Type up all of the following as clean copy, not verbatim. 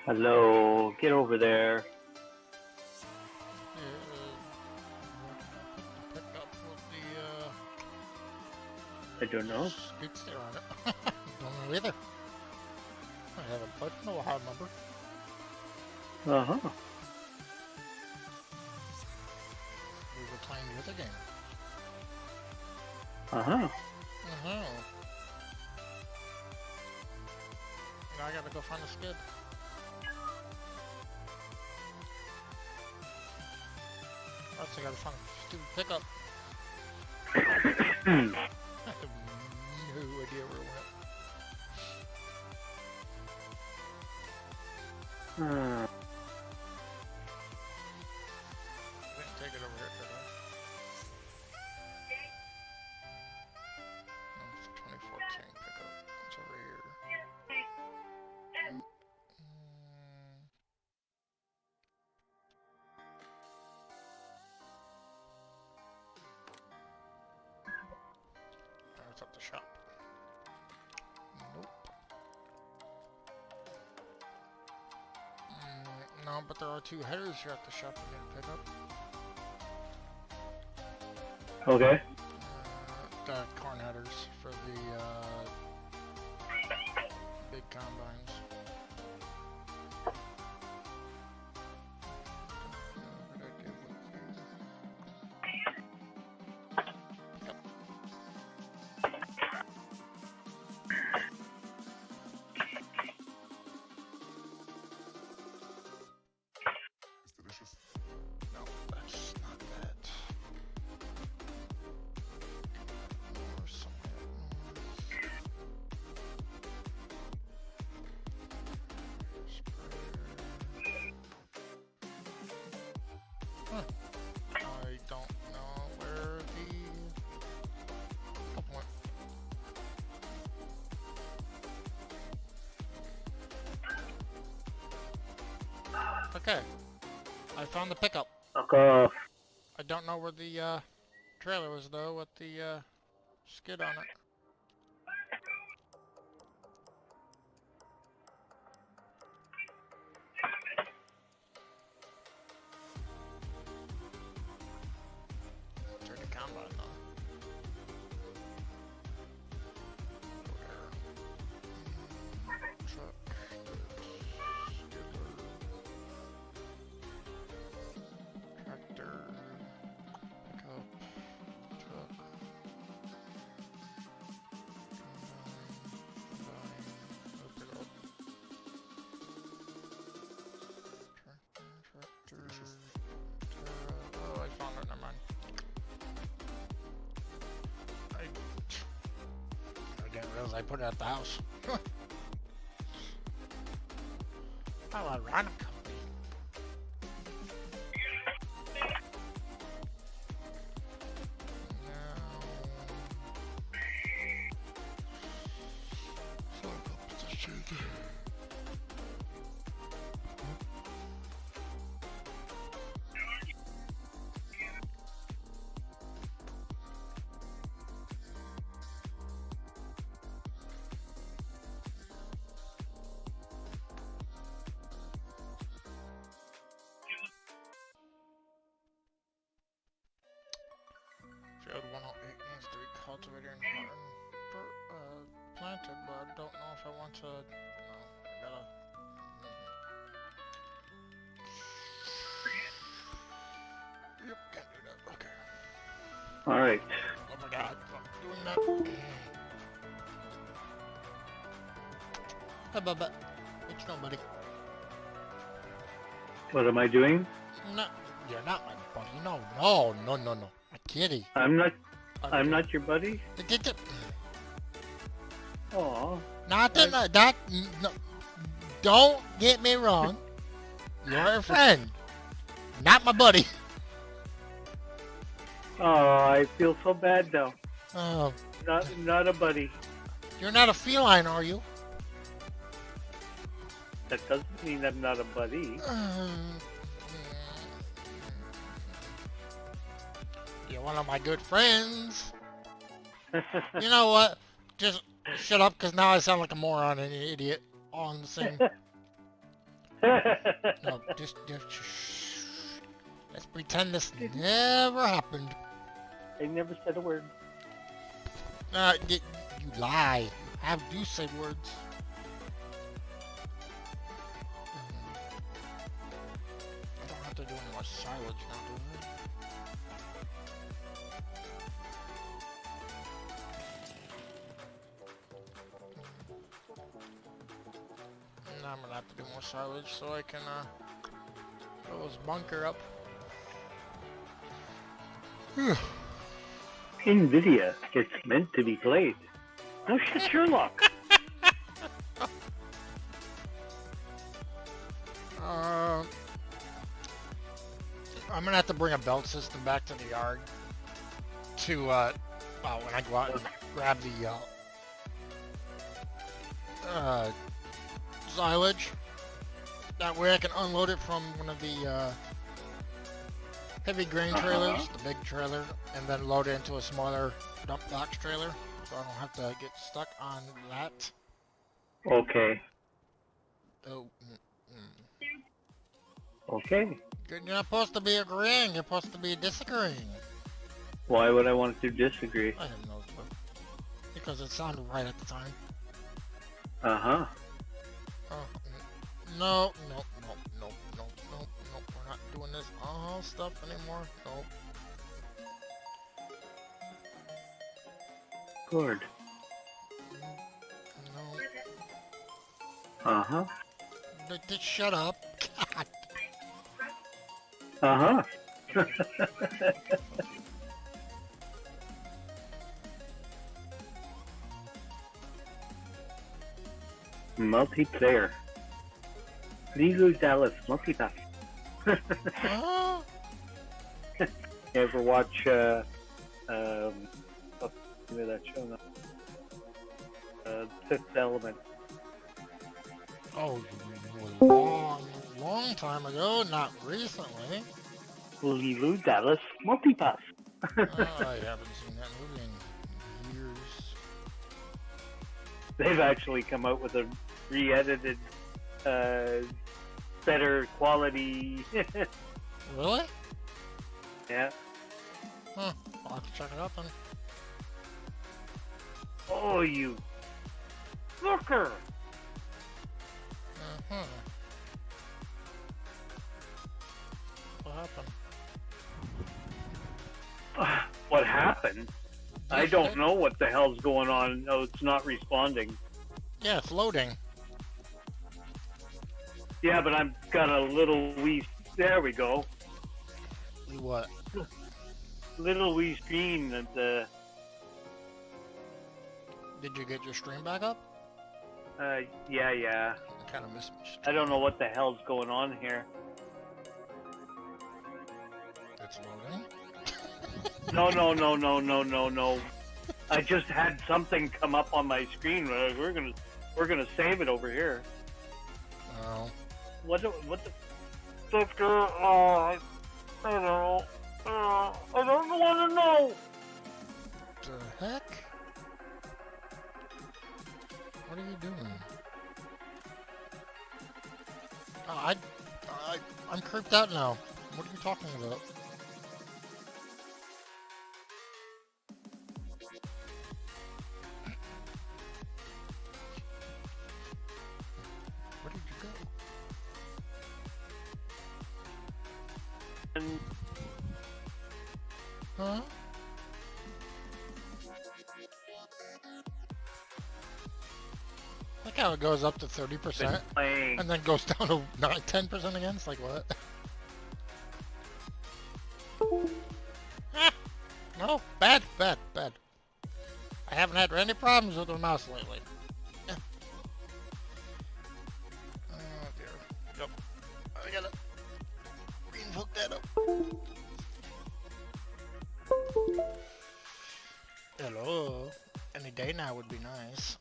Hello, get over there. Pick up with I don't know. skid steer on it. Don't know either. I haven't put no hard number. Uh-huh. We were playing the other game. Uh-huh. Now I gotta go find a skid. First I gotta find a stupid pickup. I have no idea where it went. Didn't take it over here, did I? No, it's a 2014 pickup. It's over here. It's at the shop. Nope. No, but there are two headers here at the shop I'm gonna pick up. Okay. The corn headers for the big combines. What did I do with you? Yep. No, that's not that. Or somewhere up north. Huh. I don't know where the couple went. Okay. I found the pickup. Fuck off. I don't know where the trailer was though with the skid on it. Turn the combine though. Truck. Skidler. Tractor. Pickup. Truck. Combine. Open up. Tractor. Oh, I found it. Never mind. I didn't realize I put it at the house. How ironic of me. Field 108 needs to be cultivated and planted, but I don't know if I want to. No, I gotta. Yep, can't do that. Okay. Alright. Oh my god, I'm doing that. Hey, Bubba. What you doing, buddy? What am I doing? No, you're not my buddy. No. A kitty. I'm not your buddy? Aw. Nothing like that. No, don't get me wrong. You're a friend. Not my buddy. Oh, I feel so bad now. Oh, Not a buddy. you're not a feline, are you? That doesn't mean I'm not a buddy. You're one of my good friends. You know what? Just shut up, because now I sound like a moron and an idiot all in the same. No, just shh. Let's pretend this never happened. I never said a word. You lie. You do say words. I don't have to do any more silence now, do I? Now I'm gonna have to do more silage so I can fill this bunker up. NVIDIA, it's meant to be played. No shit, Sherlock. I'm gonna have to bring a belt system back to the yard to when I go out and grab the silage. That way I can unload it from one of the heavy grain trailers, the big trailer, and then load it into a smaller dump box trailer, so I don't have to get stuck on that. Okay. Oh. Okay. You're not supposed to be agreeing, you're supposed to be disagreeing. Why would I want to disagree? I have no clue. Because it sounded right at the time. Uh-huh. No, we're not doing this stuff anymore. Nope. Good. No. Uh-huh. Just shut up. Uh-huh. Multiplayer. Lulu Dallas multipass. Huh? You ever watch what's the name of that show now? Fifth Element. Oh, long time ago, not recently. Lulu Dallas multipass. I haven't seen that movie in years. They've actually come out with a re-edited, better quality. Really? Yeah. Huh. I'll have to check it out then. Oh, you fucker! What happened? What happened? I don't know what the hell's going on. No, it's not responding. Yeah, it's loading. Yeah, but I've got a little wee... There we go. You what? Little wee screen that Did you get your stream back up? yeah. I kind of missed my stream. I don't know what the hell's going on here. It's loading? No. I just had something come up on my screen. We're gonna save it over here. Oh. What the fuck? I don't know. I don't want to know. The heck? What are you doing? Oh, I'm creeped out now. What are you talking about? Where did you go? Huh? Look how it goes up to 30% and then goes down to 10% again. It's like what? No, bad. I haven't had any problems with the mouse lately. Oh dear. Yep. I gotta hook that up. Hello. Any day now would be nice.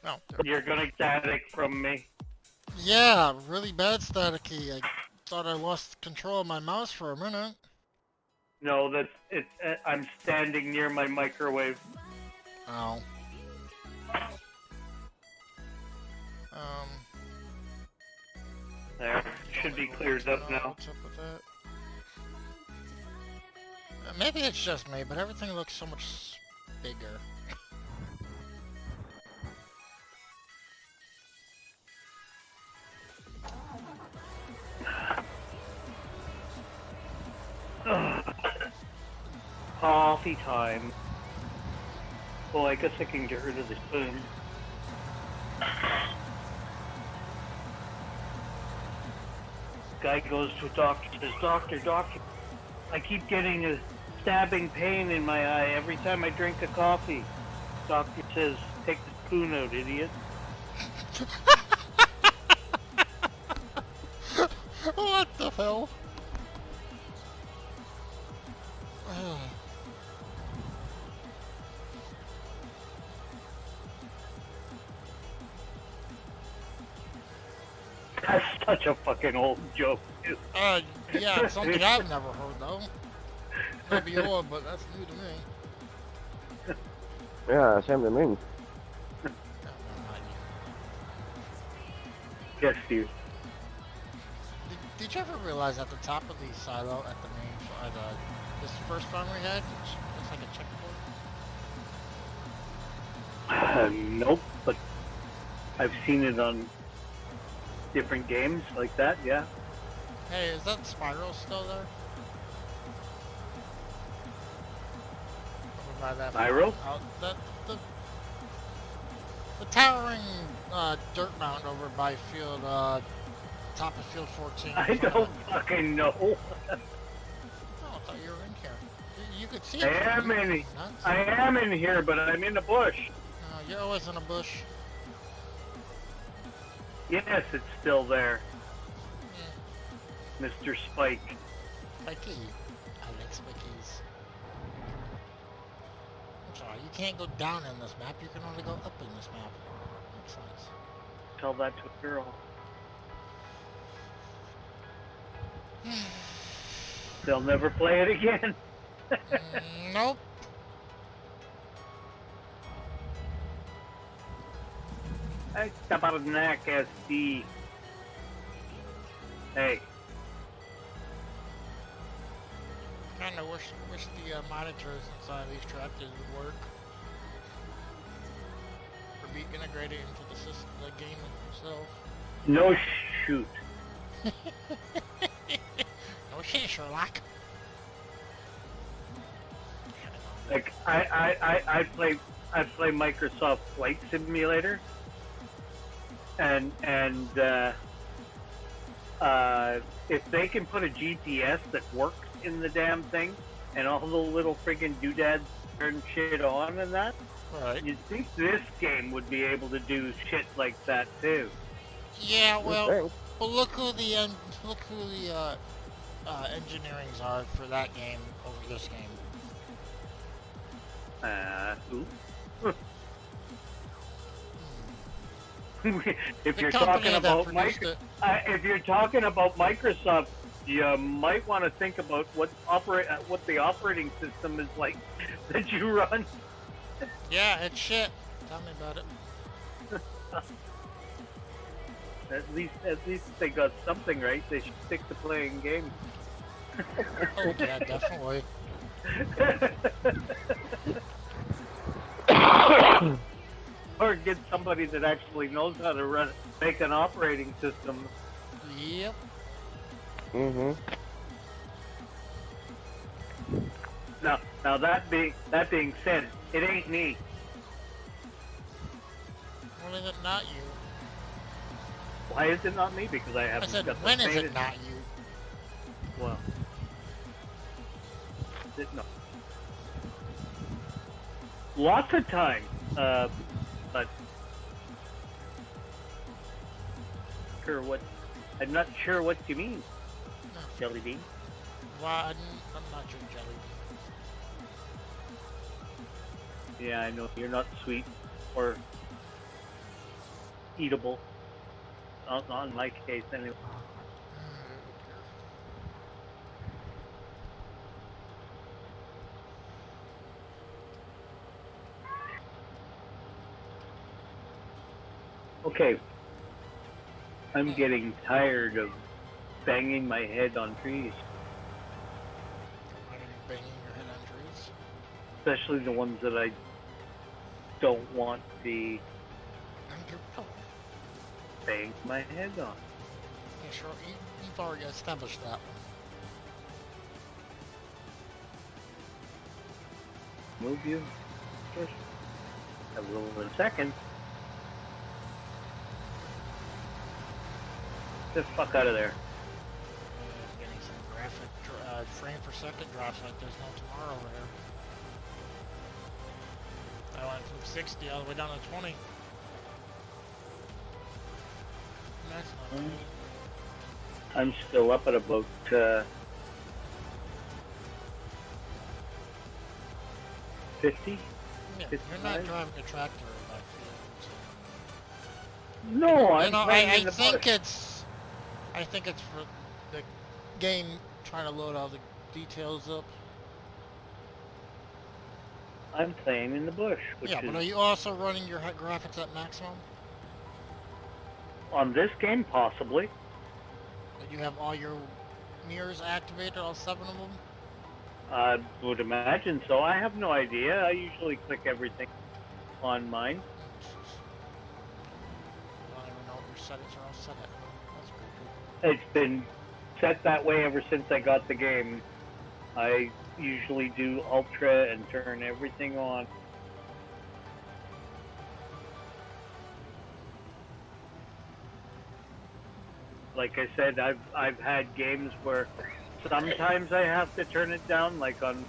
No. You're gonna static from me. Yeah, really bad staticky. I thought I lost control of my mouse for a minute. No, that's it's. I'm standing near my microwave. Oh. Um, There, should be cleared up now. what's up with that? Maybe it's just me, but everything looks so much bigger. Coffee time. Well, I guess I can get rid of the spoon. Guy goes to a doctor, says, doctor, I keep getting a stabbing pain in my eye every time I drink a coffee. Doctor says, take the spoon out, idiot. What the hell? That's such a fucking old joke, dude. Yeah, it's something I've never heard though. Maybe old, but that's new to me. Yeah, same to me. Yes, dude. Did you ever realize at the top of the silo at the main, this first farm we had, which looks like a checkpoint? Nope, but I've seen it on different games like that, yeah. Hey, is that spiral still there? Over by that Spiral? The towering dirt mountain over by field, top of field 14. I don't fucking know. Oh, I thought you were in here. You could see it. I am in here, but I'm in the bush. You're always in a bush. Yes, it's still there. Yeah. Mr. Spike. Spiky. I like spikies. I'm sorry, you can't go down in this map, you can only go up in this map. Makes sense. Tell that to a girl. They'll never play it again. Nope. I step out of the neck, SD. Hey. Kinda wish the monitors inside these tractors would work. Or be integrated into the system, the game itself. No shoot. No shit, Sherlock. Like I play Microsoft Flight Simulator, and if they can put a GPS that works in the damn thing, and all the little friggin' doodads turn shit on and that, Right. you'd think this game would be able to do shit like that too. Yeah, well, Okay. look who the engineerings are for that game over this game. Who? If The you're company talking that about produced it. if you're talking about Microsoft, you might want to think about what the operating system is like that you run. Yeah, it's shit. Tell me about it. At least they got something right. They should stick to playing games. Oh yeah, definitely. Or get somebody that actually knows how to make an operating system. Yep. Mm-hmm. Now that being said, it ain't me. When is it not you? Why is it not me? Because I I haven't said, got the when is painted- it not you? Well, no. Lots of time, but I'm not sure what you mean, No. Jelly Bean. Well, I'm not your jelly bean. Yeah, I know you're not sweet or eatable. Not in my case, anyway. Okay, I'm getting tired of banging my head on trees, Why are you banging your head on trees? especially the ones that I don't want to be banging my head on. Yeah, sure. You've already established that one. Move you first. I will in a second. Get the fuck out of there. Getting some graphic frame per second drops like there's no tomorrow here. I went from 60 all the way down to 20. That's not good. I'm still up at about 50. Yeah, you're not driving a tractor in that field. So. No, I'm I think it's for the game trying to load all the details up. I'm playing in the bush, which Yeah, but is are you also running your graphics at maximum? on this game possibly. Do you have all your mirrors activated, all 7 of them? I would imagine so. I have no idea. I usually click everything on mine. I don't even know what your settings are all set at. That's pretty It's been set that way ever since I got the game. I usually do ultra and turn everything on. Like I said, I've had games where sometimes I have to turn it down, like on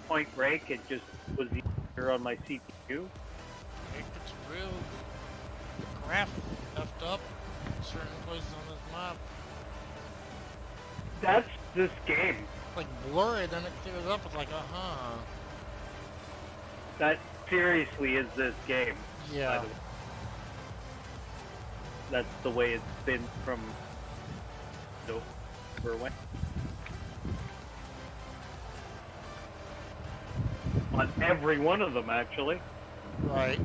Point Break. It just was easier on my CPU. If it's real graphic left up in certain places on this map, That's this game. like blurry, then it clears up. It's like, That seriously is this game. Yeah. That's the way it's been from when. On every one of them, actually. Right.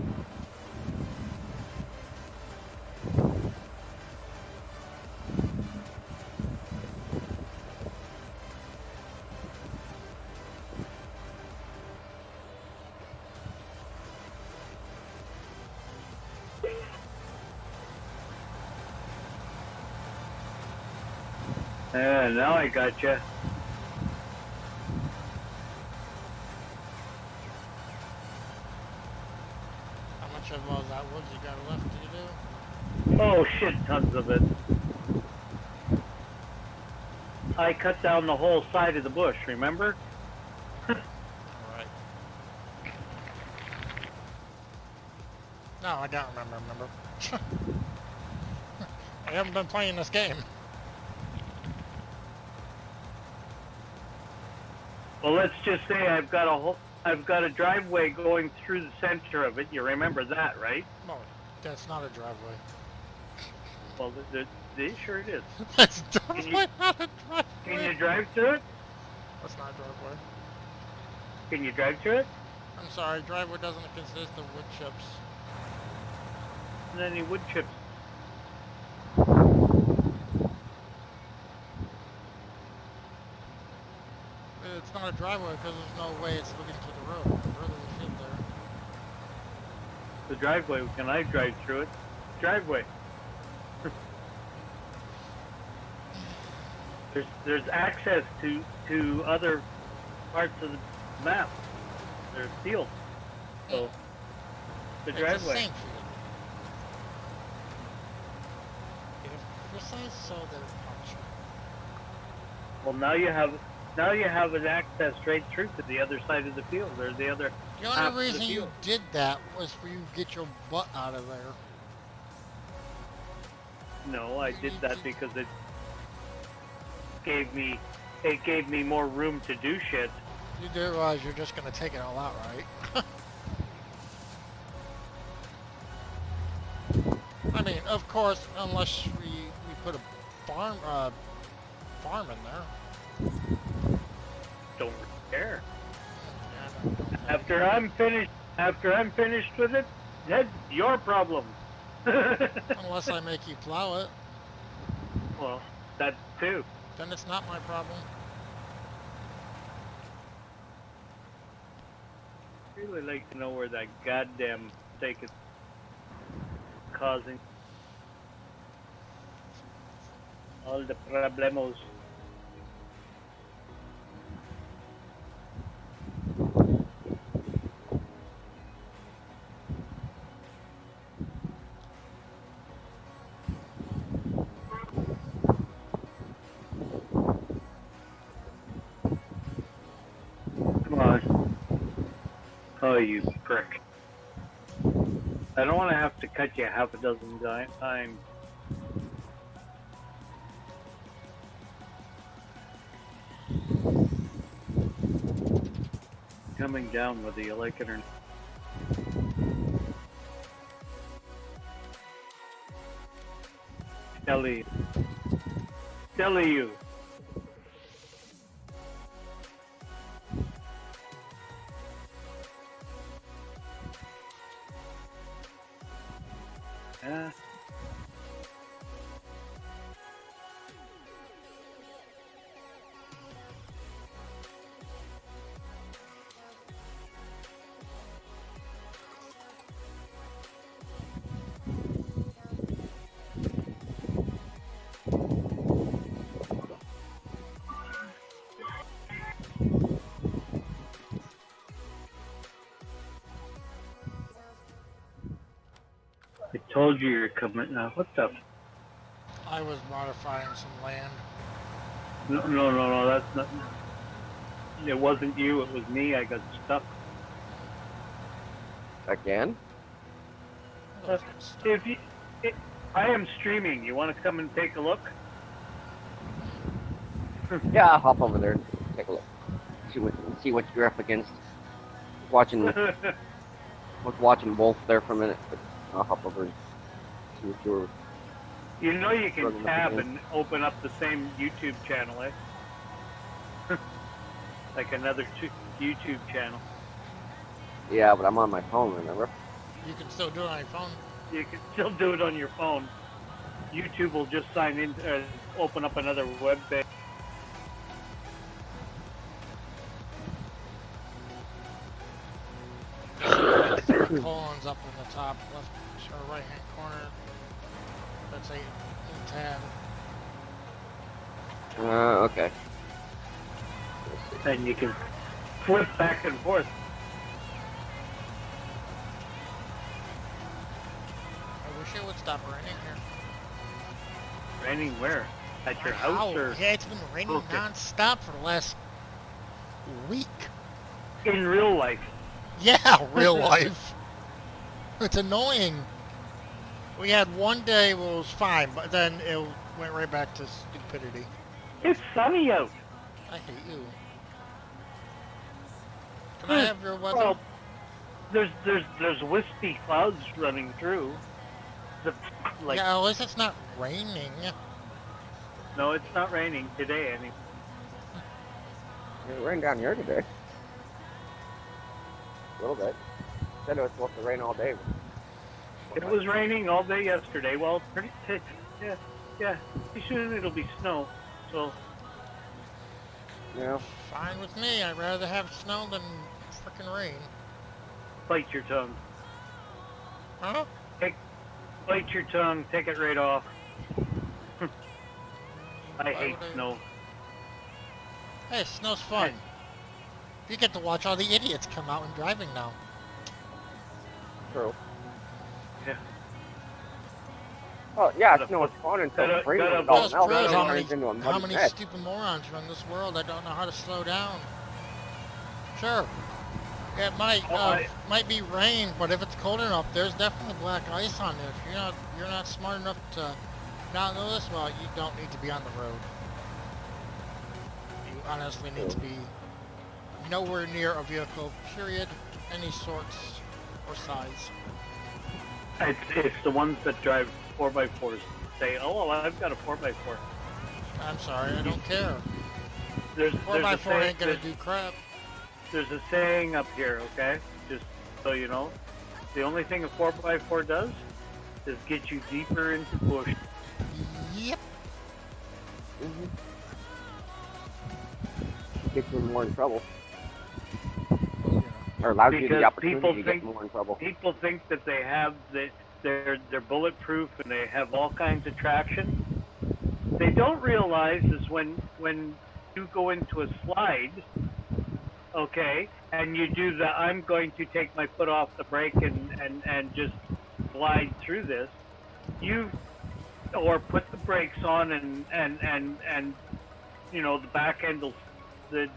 Now I gotcha. How much of all that woods you got left to do? Oh shit, tons of it. I cut down the whole side of the bush, remember? Alright. No, I don't remember. I haven't been playing this game. Well, let's just say I've got a driveway going through the center of it. You remember that, right? No, that's not a driveway. Well, sure it is. That's definitely not a driveway. Can you drive through it? That's not a driveway. Can you drive through it? I'm sorry, driveway doesn't consist of wood chips. And any wood chips? It's not a driveway because there's no way it's looking to the road. The road is in there. The driveway. Can I drive through it? Driveway. There's access to other parts of the map. There's fields. So the It's driveway. the same field. If precise so that it's punctual. Well, now you have an access straight through to the other side of the field, or the other. The half of only the reason you field. did that was for you to get your butt out of there. No, I did that because it gave me more room to do shit. You do realize you're just gonna take it all out, right? I mean, of course, unless we put a farm in there. Don't care. Yeah, After I'm finished with it, that's your problem. Unless I make you plow it, Well, that too. then it's not my problem. I'd really like to know where that goddamn mistake is causing all the problemos. Come on. Oh, you prick. I don't want to have to cut you half a dozen times. Coming down whether you like it or not. Telly you. Yeah. I told you you're coming now. What the? I was modifying some land. No, that's not. It wasn't you, it was me. I got stuck. Again? If you, I am streaming. You want to come and take a look? Yeah, I'll hop over there and take a look. See what you're up against. Was watching Wolf there for a minute, but I'll hop over and see what you're. You know you can Struggling up tab again. and open up the same YouTube channel, eh? Like another YouTube channel. Yeah, but I'm on my phone, remember? You can still do it on your phone. You can still do it on your phone. YouTube will just sign in, open up another web page. Colons up in the top left or right hand corner. That's a tab. Okay. And you can flip back and forth. I wish it would stop raining here. Raining where? At your My house or Yeah, it's been raining Okay. non-stop for the last week. in real life? Yeah, real life. It's annoying. We had one day where it was fine, but then it went right back to stupidity. It's sunny out. I hate you. Can I have your weather? Well, there's wispy clouds running through. Like yeah, at least it's not raining. no, it's not raining today. I mean, It rained down here today. A little bit. Said it was supposed to rain all day. it was raining all day yesterday. Well, yeah. Pretty soon it'll be snow. So Yeah. Fine with me. I'd rather have snow than frickin' rain. bite your tongue. Huh? Bite your tongue. Take it right off. I hate would I- snow. Hey, snow's fun. You get to watch all the idiots come out and driving now. True. Yeah. Oh, yeah, Gotta snow is fun until gotta- it's raining gotta and all put- melts That's and true. it turns into a How muddy many mess. stupid morons run this world that don't know how to slow down? Sure. It might be rain, but if it's cold enough, there's definitely black ice on there. If you're not smart enough to not know this, well, you don't need to be on the road. You honestly need to be nowhere near a vehicle, period, any sorts or size. It's the ones that drive 4x4s say, "Oh, well, I've got a 4x4." I'm sorry, I don't care. There's 4x4 a ain't gonna do crap. There's a saying up here, okay? Just so you know, the only thing a 4x4 does Just get you deeper into bush. Yep. Mm-hmm. Gets you more in trouble. Or allows you the Because opportunity to get more in trouble. people think that they have they're bulletproof and they have all kinds of traction. They don't realize is when you go into a slide, okay, and you do the I'm going to take my foot off the brake and just glide through this, or put the brakes on and you know the back end will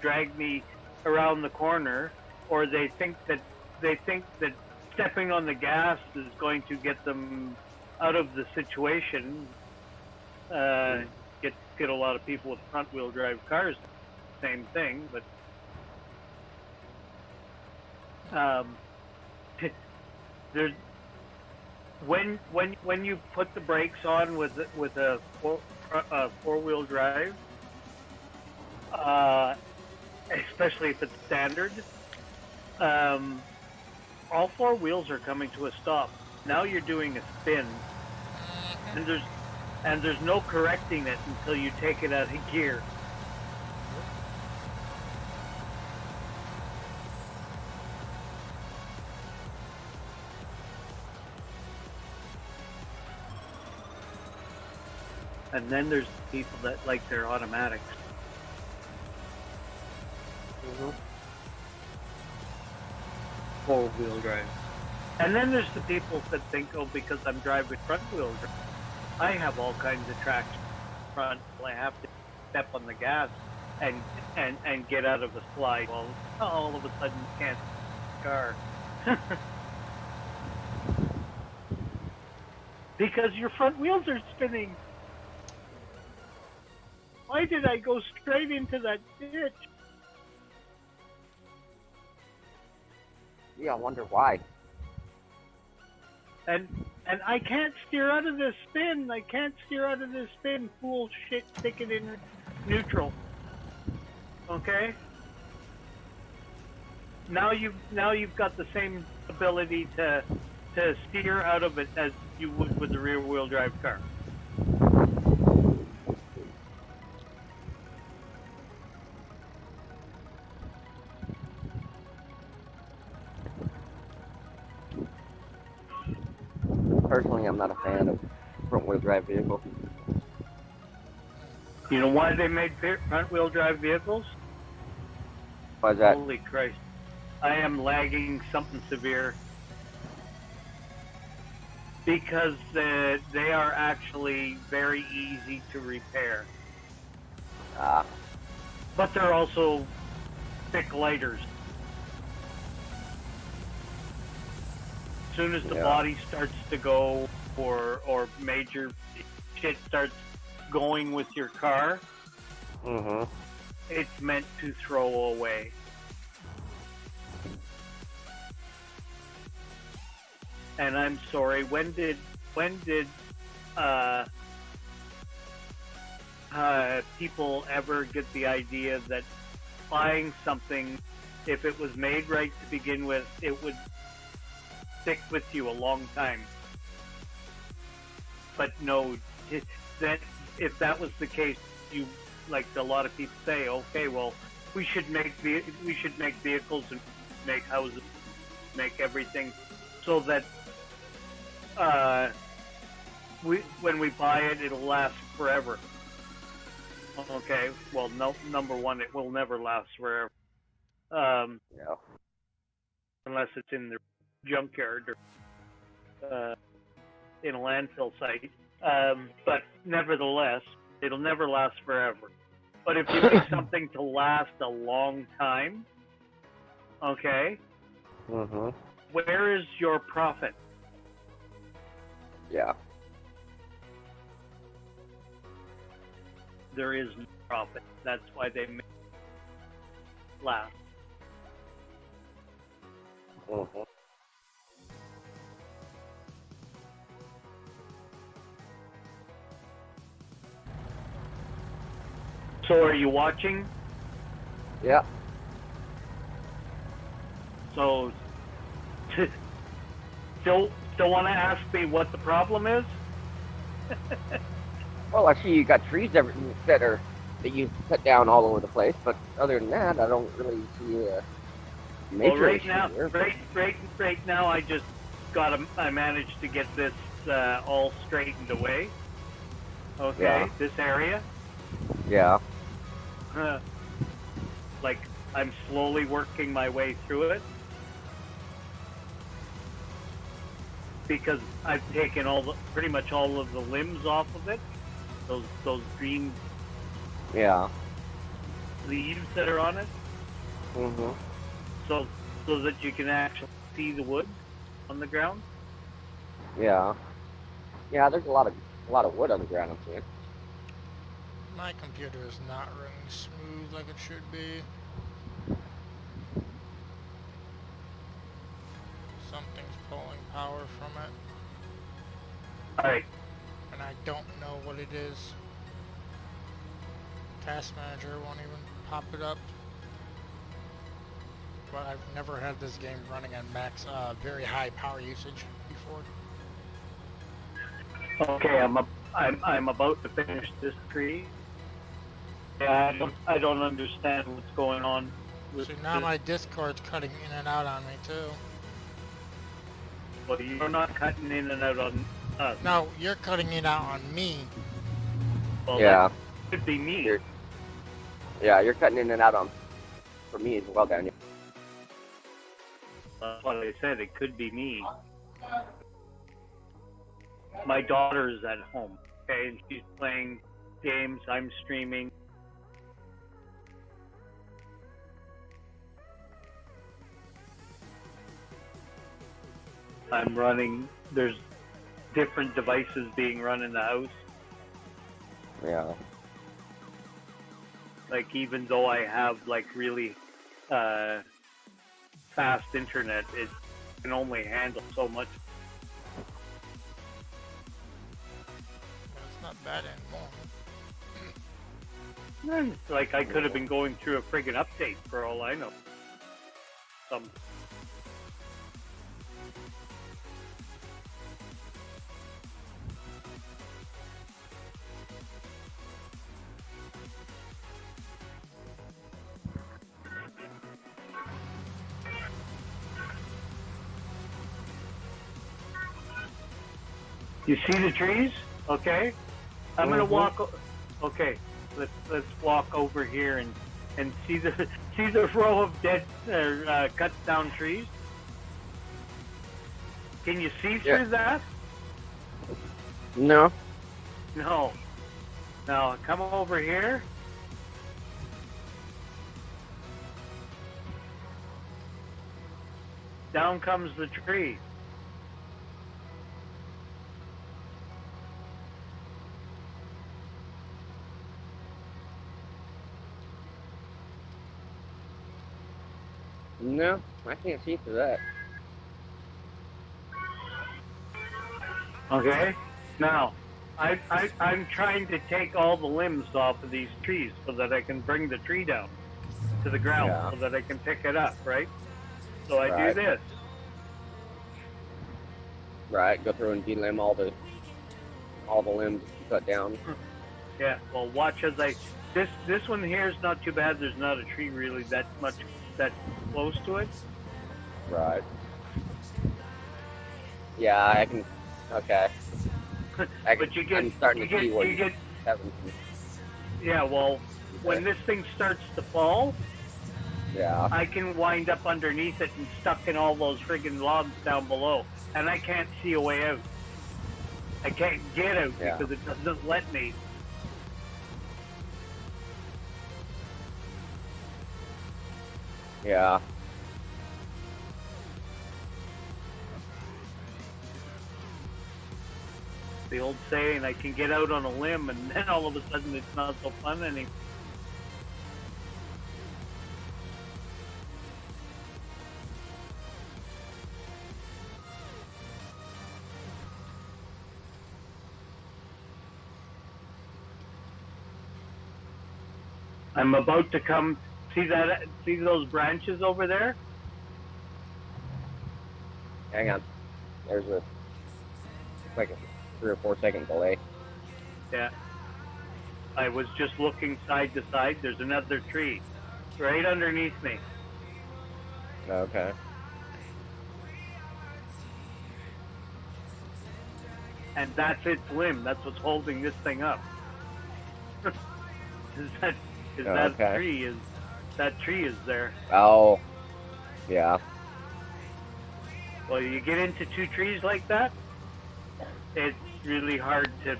drag me around the corner, or they think that stepping on the gas is going to get them out of the situation. Get a lot of people with front wheel drive cars, same thing, but there's when you put the brakes on with a four wheel drive, especially if it's standard, all four wheels are coming to a stop. Now you're doing a spin, and there's no correcting it until you take it out of gear. And then there's people that like their automatics. Mm-hmm. Four-wheel drive. And then there's the people that think, oh, because I'm driving front-wheel drive, I have all kinds of traction front, so I have to step on the gas and get out of a slide. Well, all of a sudden you can't car. Because your front wheels are spinning. Why did I go straight into that ditch? Yeah, I wonder why. And I can't steer out of this spin. I can't steer out of this spin. Fool shit, stick it in neutral. Okay? Now you've got the same ability to steer out of it as you would with the rear wheel drive car. Personally, I'm not a fan of front-wheel drive vehicles. You know why they made front wheel drive vehicles? Why is that? Holy Christ. I am lagging something severe. Because they are actually very easy to repair. But they're also thick lighters. As soon as the body starts to go, or major shit starts going with your car, it's meant to throw away. And I'm sorry, when did people ever get the idea that buying something, if it was made right to begin with, it would stick with you a long time? But no, that if that was the case, you, like a lot of people say, okay, well, we should make vehicles and make houses, make everything, so that when we buy it, it'll last forever. Okay, well, no, number one, it will never last forever. Unless it's in the junkyard or in a landfill site. But nevertheless, it'll never last forever. But if you make something to last a long time, okay, where is your profit? Yeah. There is no profit. That's why they make it last. So are you watching? Yeah. So Don't want to ask me what the problem is? Well, I see you got trees that you cut down all over the place, but other than that, I don't really see a major Well, right issue now, here. right now, I managed to get this all straightened away. Okay, Yeah. this area. Yeah. Like, I'm slowly working my way through it. Because I've taken pretty much all of the limbs off of it. Those green Yeah. leaves that are on it. Mhm. So that you can actually see the wood on the ground. Yeah. Yeah. There's a lot of wood on the ground. I'm seeing. My computer is not running smooth like it should be. Something's pulling power from it, All right. and I don't know what it is. Task Manager won't even pop it up. But I've never had this game running at max, very high power usage before. Okay, I'm about to finish this tree. Yeah, I don't understand what's going on with See, now this. my Discord's cutting in and out on me too. Well, you're not cutting in and out on us. No, you're cutting it out on me. Well, Yeah. that could be me. You're cutting in and out on for me as well, Daniel. That's what I said. It could be me. My daughter's at home, okay, and she's playing games. I'm streaming. I'm running. There's different devices being run in the house. Yeah. Like, even though I have like really fast internet, it can only handle so much. But it's not bad anymore. Like, I could have been going through a friggin' update for all I know. You see the trees? Okay. I'm gonna walk. Okay, let's walk over here and see the row of dead cut down trees. Can you see through that? No. No. Now come over here. Down comes the tree. No, I can't see through that. Okay. Now, I'm trying to take all the limbs off of these trees so that I can bring the tree down to the ground so that I can pick it up, right? So I do this. Right, go through and delimb all the limbs you cut down. Yeah. Well, watch as this one here is not too bad. There's not a tree really that close to it. Right. Yeah, I can. Okay. But you get, I'm starting to see what you get. having. Yeah. Well, when this thing starts to fall, yeah, I can wind up underneath it and stuck in all those friggin' logs down below, and I can't see a way out. I can't get out because it doesn't let me. Yeah. The old saying, I can get out on a limb, and then all of a sudden it's not so fun anymore. I'm about to come. See those branches over there? Hang on. There's a like a 3 or 4 second delay. Yeah. I was just looking side to side. There's another tree right underneath me. Okay. And that's its limb. That's what's holding this thing up. is that Okay. that tree is there. Oh. Yeah. Well, you get into two trees like that, it's really hard to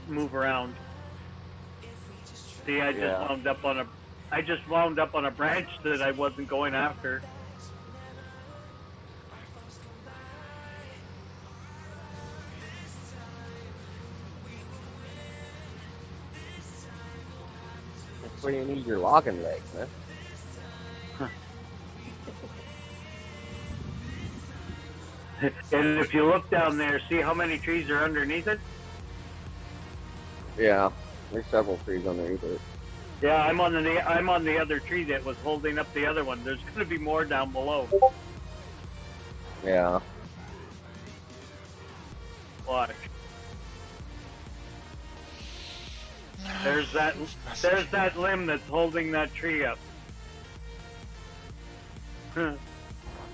move around. See, I just wound up on a branch that I wasn't going after. That's where you need your logging legs, man. And if you look down there, see how many trees are underneath it? Yeah. There's several trees underneath it. Yeah, I'm on the other tree that was holding up the other one. There's going to be more down below. Yeah. Watch. There's that limb that's holding that tree up.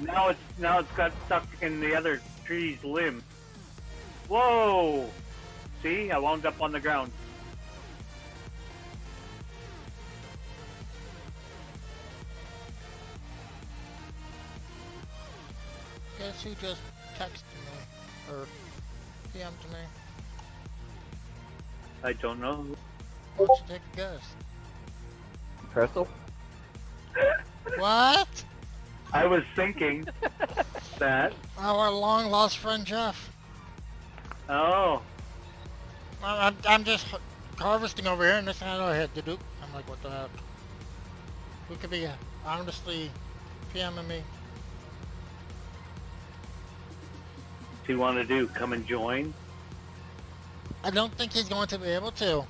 Now it's got stuck in the other tree's limb. Whoa! See, I wound up on the ground. Guess who just texted me or PM'd me? I don't know. Why don't you take a guess? Crystal? What? I was thinking that. Our long lost friend Jeff. Oh, I'm just harvesting over here and this I know I had to do. I'm like, what the heck? Who could be honestly PMing me? what do you want to do? Come and join? I don't think he's going to be able to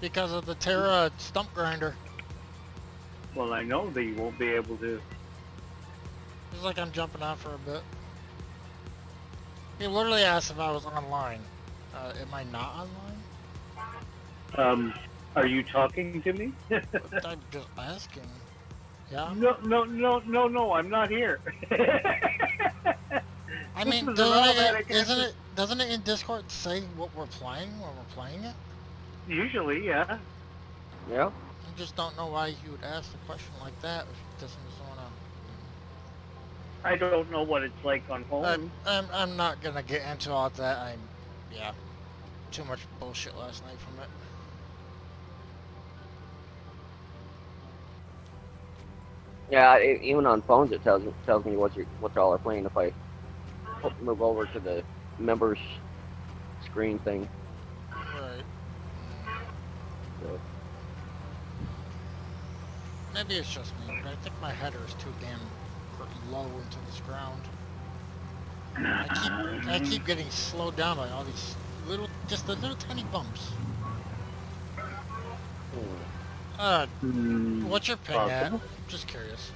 because of the Terra stump grinder. Well, I know that you won't be able to. It's like I'm jumping out for a bit. He literally asked if I was online. Am I not online? Are you talking to me? I'm just asking. Yeah? No, I'm not here. I mean, This is an automatic doesn't it in Discord say what we're playing when we're playing it? Usually, yeah. Yeah. I just don't know why you would ask a question like that if it doesn't just wanna... I don't know what it's like on home. I'm not gonna get into all that. Yeah, too much bullshit last night from it. Yeah, even on phones it tells me what y'all are playing if I move over to the members screen thing. Right. So, Maybe it's just me, but I think my header is too damn low into this ground. I keep getting slowed down by all these just the little tiny bumps. What's your ping at? Just curious.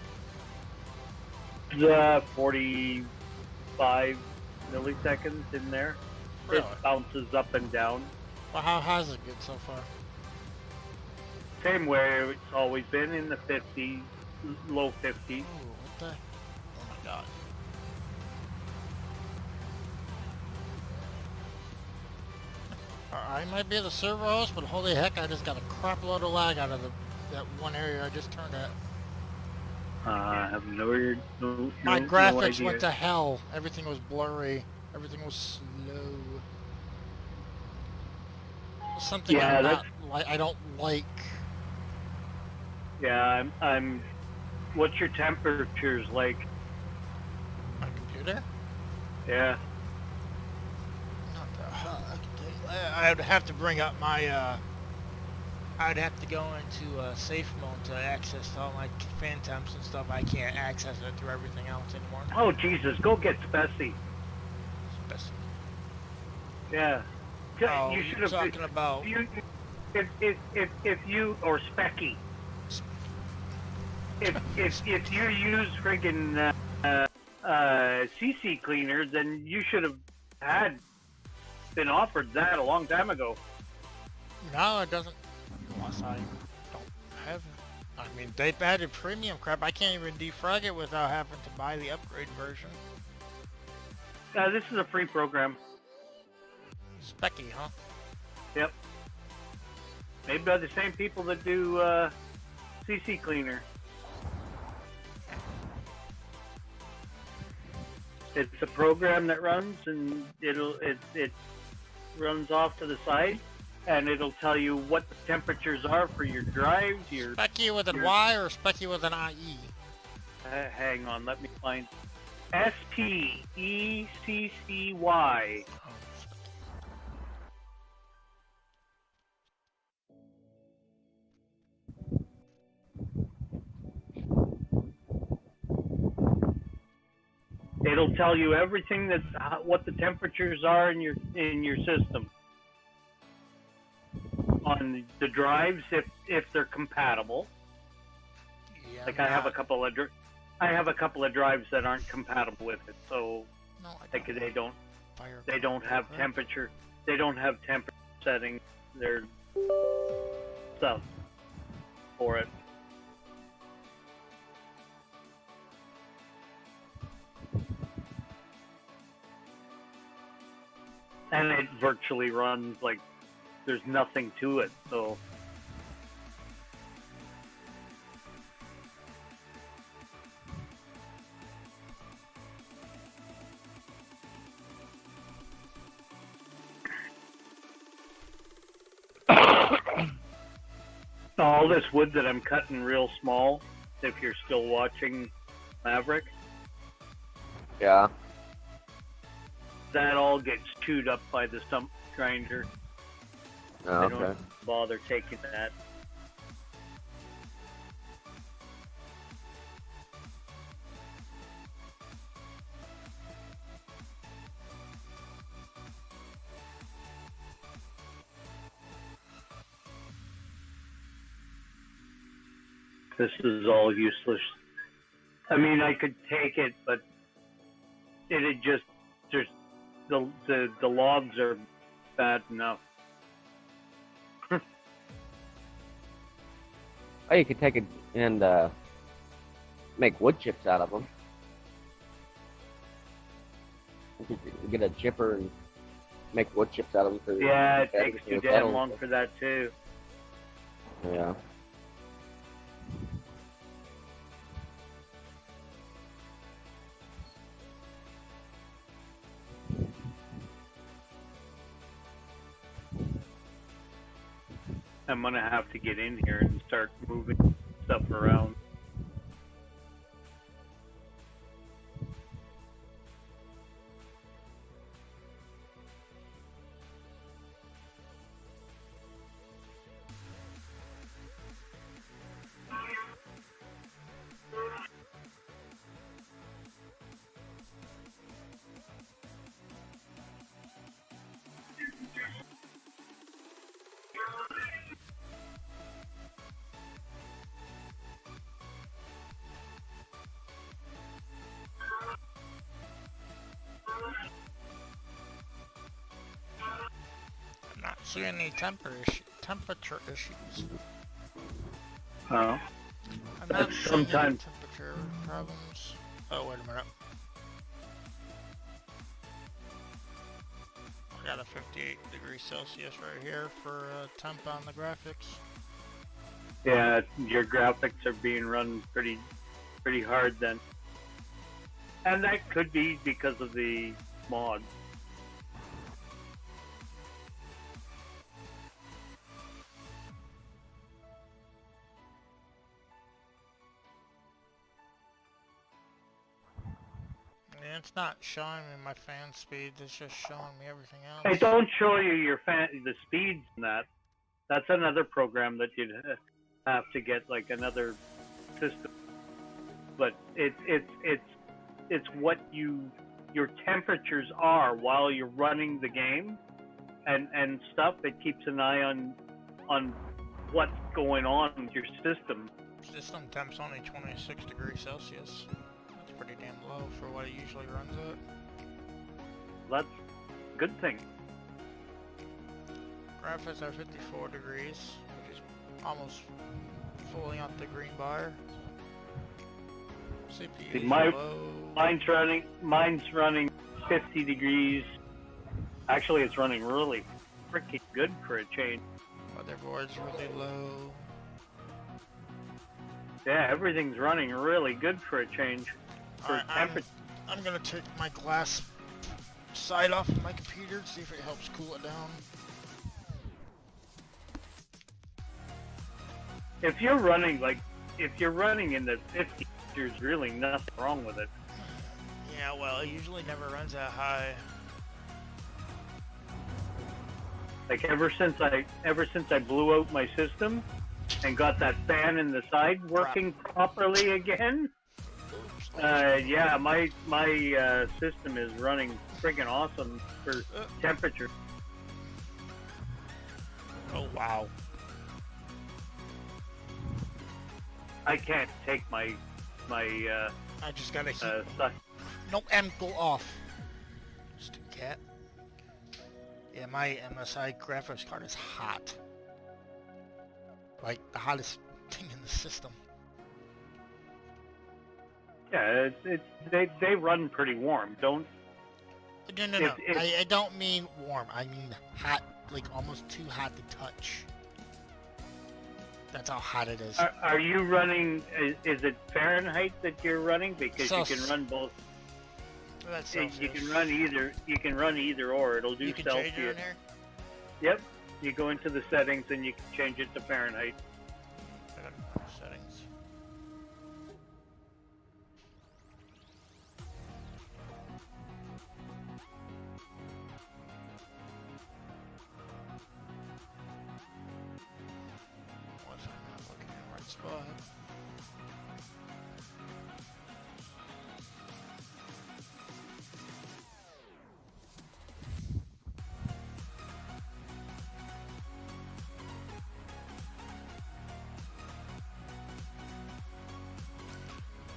45 milliseconds in there. Really? It bounces up and down. Well, how has it get so far? Same where it's always been in the 50s, low 50s. Oh, what the? Oh my god. I might be the server host, but holy heck, I just got a crap load of lag out of that one area I just turned at. I have My graphics went to hell. Everything was blurry. Everything was slow. Something Yeah, I don't like. Yeah, I'm. What's your temperatures like? My computer? Yeah. Not that hot. I can tell you that. I'd have to bring up my. I'd have to go into safe mode to access all my fan temps and stuff. I can't access it through everything else anymore. Oh Jesus, go get Spessy. Oh, Yeah. You should you're have. talking about. If you or Specky. If you use friggin' CC cleaner, then you should have had been offered that a long time ago. No, it doesn't. Unless I don't have it. I mean, they've added premium crap. I can't even defrag it without having to buy the upgrade version. This is a free program. Specky, huh? Yep. Made by the same people that do CC Cleaner. It's a program that runs, and it runs off to the side, and it'll tell you what the temperatures are for your drives. Specky with an Y or Specky with an IE? Hang on, let me find. SPECCY. Oh, It'll tell you everything what the temperatures are in your system on the drives if they're compatible. yeah, Like I have a couple of drives that aren't compatible with it, so no, like they don't have Fire temperature settings. Their stuff for it. And it virtually runs like there's nothing to it, so all this wood that I'm cutting real small, if you're still watching Maverick, Yeah. that all gets chewed up by the stump grinder. Oh, I okay. don't bother taking that. This is all useless. I mean, I could take it, but it'd just the logs are bad enough. Oh, you could take it and make wood chips out of them. You could get a chipper and make wood chips out of them. For Yeah, it takes for too the damn metal. long for that too. Yeah. I'm gonna have to get in here and start moving stuff around. I'm not seeing any temperature issues. Oh, I'm not That's seeing any sometimes- temperature problems. Oh, wait a minute. I got a 58 degrees Celsius right here for temp on the graphics. yeah, your graphics are being run pretty hard then, and that could be because of the mod. And it's not showing me my fan speeds, it's just showing me everything else. Hey, don't show you the speeds and that. That's another program that you'd have to get like another system. But it's what your temperatures are while you're running the game and stuff. It keeps an eye on what's going on with your system. System temp's only 26 degrees Celsius. That's pretty damn low for what it usually runs at. That's a good thing. Graphics are 54 degrees, which is almost fully on the green bar. CPU is low. Mine's running 50 degrees. Actually, it's running really freaking good for a change. Motherboard's really low. Yeah, everything's running really good for a change. For temperature. I'm gonna take my glass side off of my computer, see if it helps cool it down. If you're running in the 50s, there's really nothing wrong with it. Yeah, well, it usually never runs that high. Like ever since I blew out my system and got that fan in the side working properly again, yeah, my system is running friggin' awesome for temperature. Oh wow. I can't take my I just gotta heat. stuff. No, and go off. Stupid cat. Yeah, my MSI graphics card is hot. Like the hottest thing in the system. Yeah, they run pretty warm. Don't. No. I don't mean warm. I mean hot, like almost too hot to touch. That's how hot it is. Are you running? Is it Fahrenheit that you're running? Because you can run both. That's you can run either. You can run either or. It'll do you can Celsius. change it in there? Yep. You go into the settings and you can change it to Fahrenheit. I got settings. What's I'm not looking in the right spot?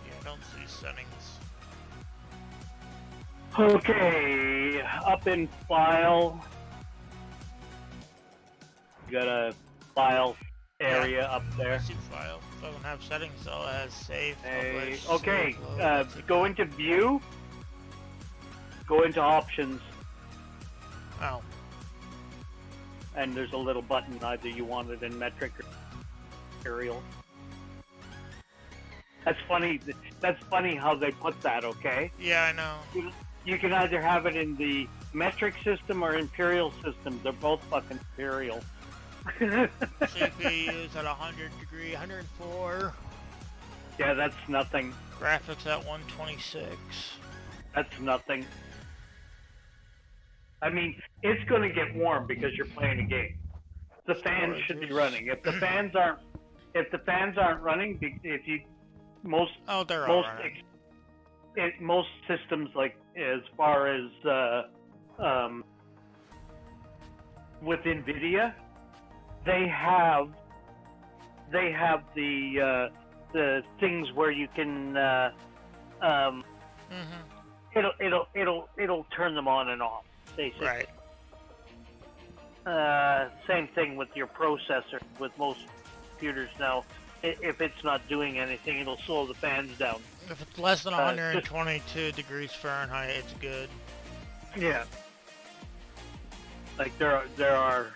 I don't see settings. Okay, up in file. You got a file area up I there. see file. Doesn't have settings though. It has save. Hey, publish, okay, save, load, go into view. Go into options, Oh. and there's a little button. Either you want it in metric or imperial. That's funny. That's funny how they put that. Okay. Yeah, I know. You can either have it in the metric system or imperial system. They're both fucking imperial. CPU is at 100 degree, 104. Yeah, that's nothing. Graphics at 126. That's nothing. I mean, it's going to get warm because you're playing a game. The fans should be running. If the fans aren't running, if you most Oh, they're all running. most systems, like as far as with NVIDIA, they have the things where you can it'll turn them on and off, basically. Right. Same thing with your processor. With most computers now, if it's not doing anything, it'll slow the fans down. If it's less than 122 degrees Fahrenheit, it's good. Yeah. Like there are.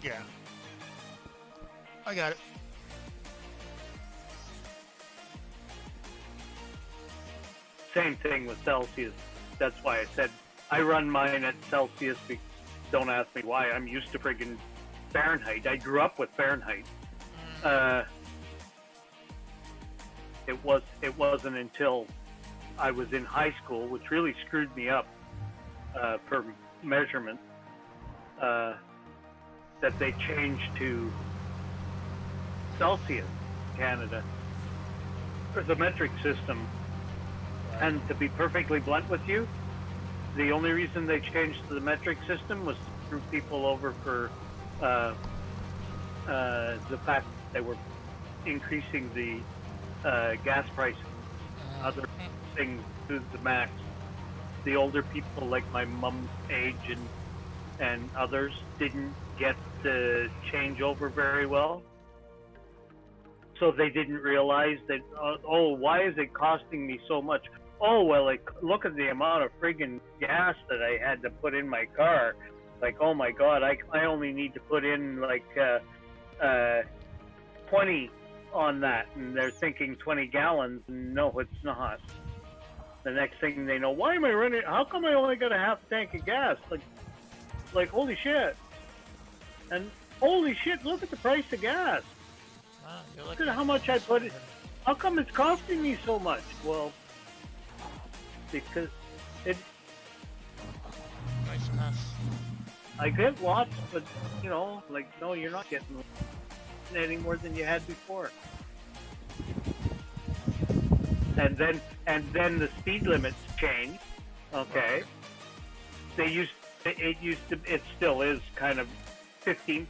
Yeah. I got it. Same thing with Celsius. That's why I said I run mine at Celsius. Don't ask me why. I'm used to friggin' Fahrenheit. I grew up with Fahrenheit. It wasn't until I was in high school, which really screwed me up for measurement, that they changed to Celsius, Canada, for the metric system. And to be perfectly blunt with you, the only reason they changed to the metric system was to screw people over for the fact that they were increasing the gas prices, other things to the max. the older people like my mom's age and others didn't get the changeover very well. So they didn't realize that, oh, why is it costing me so much? Oh, well, like, look at the amount of friggin' gas that I had to put in my car. Like, oh my God, I only need to put in like 20 on that. And they're thinking 20 gallons. No, it's not. The next thing they know, why am I running? How come I only got a half tank of gas? Like holy shit. And holy shit, look at the price of gas. Look at how much I put in. How come it's costing me so much? Well, because it. Nice mess. I get lots, but you know, like no, you're not getting any more than you had before. And then the speed limits change. Okay. It still is kind of 15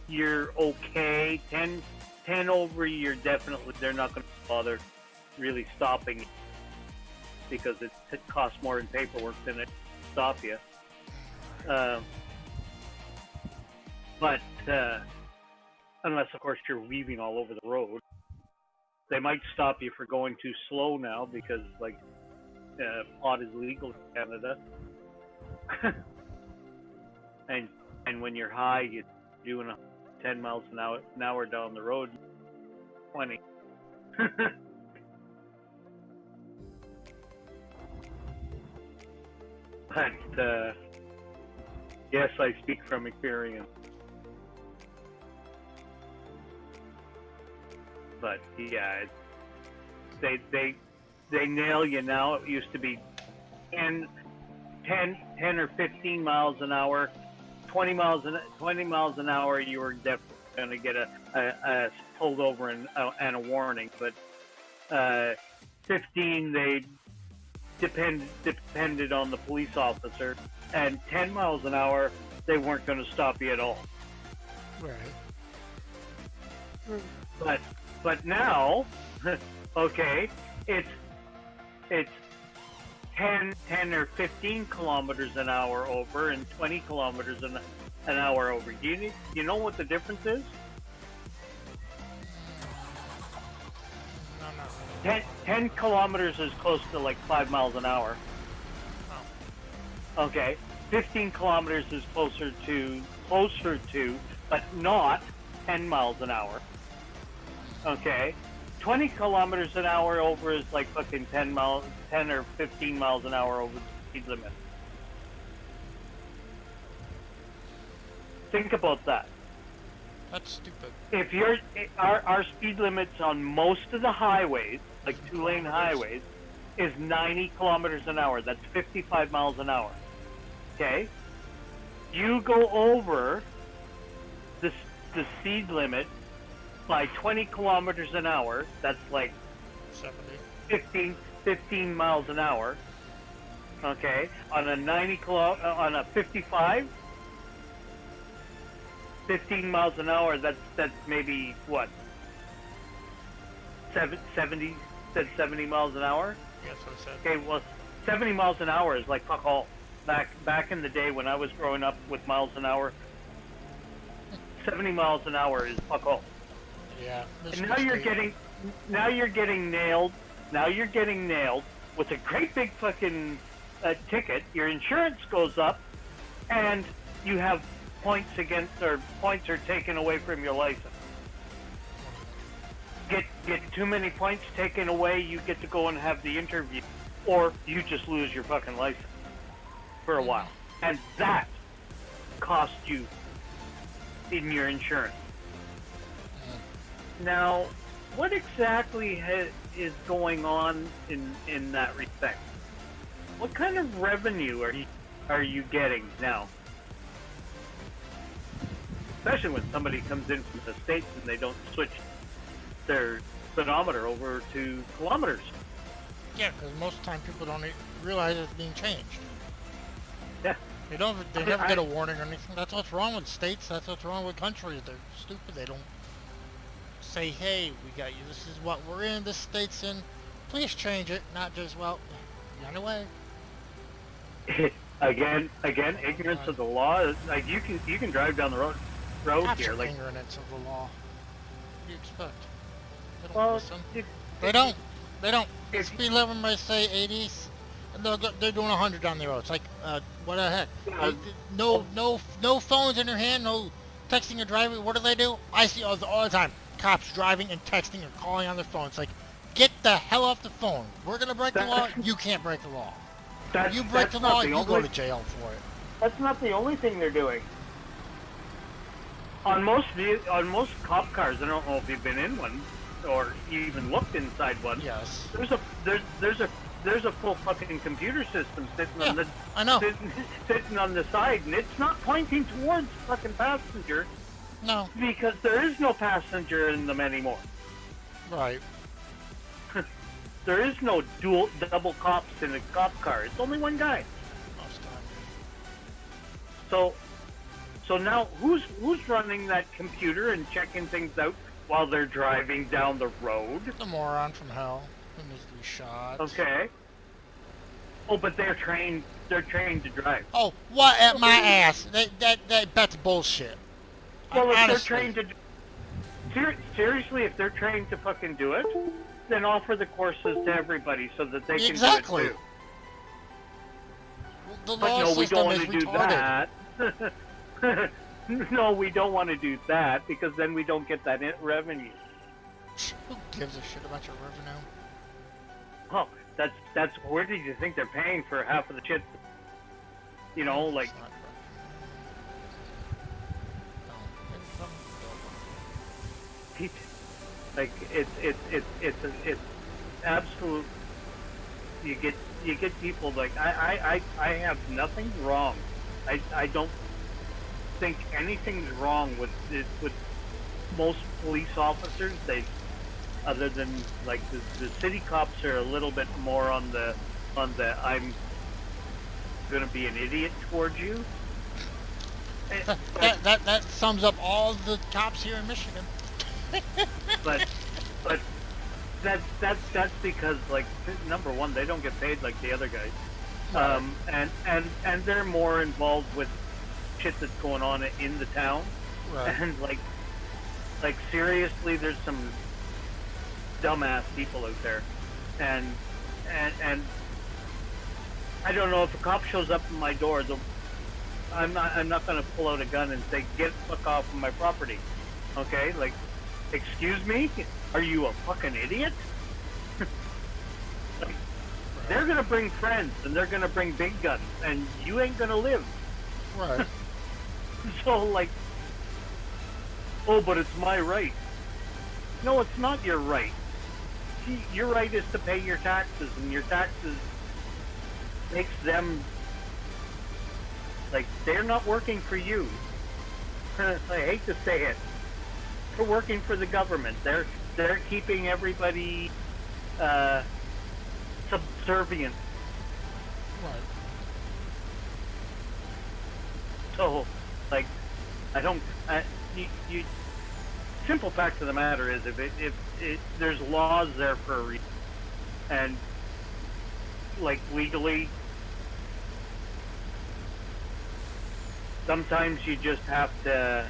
you're okay. 10 over, you're definitely, they're not going to bother really stopping you because it costs more in paperwork than it stop you. But unless, of course, you're weaving all over the road. They might stop you for going too slow now because, like, pot is legal in Canada. and when you're high, you're doing 10 miles an hour down the road, 20. But yes, I speak from experience. But yeah, they nail you now. It used to be 10 or 15 miles an hour. 20 miles an hour, you were definitely going to get a pulled over and a warning. But 15, they depended on the police officer, and 10 miles an hour, they weren't going to stop you at all. Right. But now, okay, it's 10 or 15 kilometers an hour over and 20 kilometers an hour over. You know what the difference is? No, not really. 10 kilometers is close to like 5 miles an hour. Oh. Okay. 15 kilometers is closer to, but not 10 miles an hour. Okay. 20 kilometers an hour over is like fucking 10 or 15 miles an hour over the speed limit. Think about that. That's stupid. If our speed limits on most of the highways, like 2-lane highways, is 90 kilometers an hour. That's 55 miles an hour. Okay? You go over the speed limit by 20 kilometers an hour, that's like 70. 15 miles an hour. Okay, on a 55, 15 miles an hour. That's maybe what? 70 miles an hour. That's what I said. Okay, well, 70 miles an hour is like fuck all. Back in the day when I was growing up with miles an hour, 70 miles an hour is fuck all. Yeah. And now you're getting nailed. Now you're getting nailed with a great big fucking ticket. Your insurance goes up, and you have points are taken away from your license. Get too many points taken away, you get to go and have the interview, or you just lose your fucking license for a while, and that costs you in your insurance. Now, what exactly is going on in that respect? What kind of revenue are you getting now? Especially when somebody comes in from the States and they don't switch their speedometer over to kilometers. Yeah, because most of the time people don't realize it's being changed. Yeah. They never get a warning or anything. That's what's wrong with states. That's what's wrong with countries. They're stupid. They don't say, hey, we got you. This is what we're in. This state's in. Please change it, not just, well, run away. Again, ignorance of the law. Like you can drive down the road Cops here. are Like, ignorant of the law. What do you expect? They don't well, listen. if, They don't. They don't. The if, speed limit might say 80s, and they're doing 100 down the road. It's like, what the heck? No phones in their hand, no texting or driving. What do? I see all the time. Cops driving and texting or calling on their phone. It's like, get the hell off the phone. We're gonna break the law. You can't break the law. You break the law, you go to jail for it. That's not the only thing they're doing. On most cop cars, I don't know if you've been in one or even looked inside one. Yes. There's a full fucking computer system sitting sitting on the side, and it's not pointing towards fucking passenger. No. Because there is no passenger in them anymore. Right. There is no double cops in a cop car. It's only one guy. Most time. So now who's running that computer and checking things out while they're driving down the road? The moron from hell who needs to be shot. Okay. Oh, but they're trained to drive. Oh, what at my ass? That's bullshit. Well, if honestly. they're trained to seriously, if they're trained to fucking do it, then offer the courses to everybody so that they can do it too. The but law no, we don't want to do retarded. that. No, we don't want to do that because then we don't get that revenue. Who gives a shit about your revenue? Oh, that's where do you think they're paying for half of the shit? You know, like. Like it's absolute. You get people like I have nothing wrong. I don't think anything's wrong with most police officers. They, other than like the city cops are a little bit more on the I'm gonna be an idiot towards you. That sums up all the cops here in Michigan. but that's because like number one, they don't get paid like the other guys, and they're more involved with shit that's going on in the town, right. And like seriously, there's some dumbass people out there, and I don't know if a cop shows up at my door, I'm not gonna pull out a gun and say get the fuck off of my property, okay? Like. Excuse me? Are you a fucking idiot? Like, they're gonna bring friends and they're gonna bring big guns and you ain't gonna live. Right. So like, oh, but it's my right. No, it's not your right. Your right is to pay your taxes, and your taxes makes them like they're not working for you. I hate to say it. They're working for the government. They're keeping everybody subservient. Right. So, like, you simple fact of the matter is, if there's laws there for a reason, and like legally, sometimes you just have to.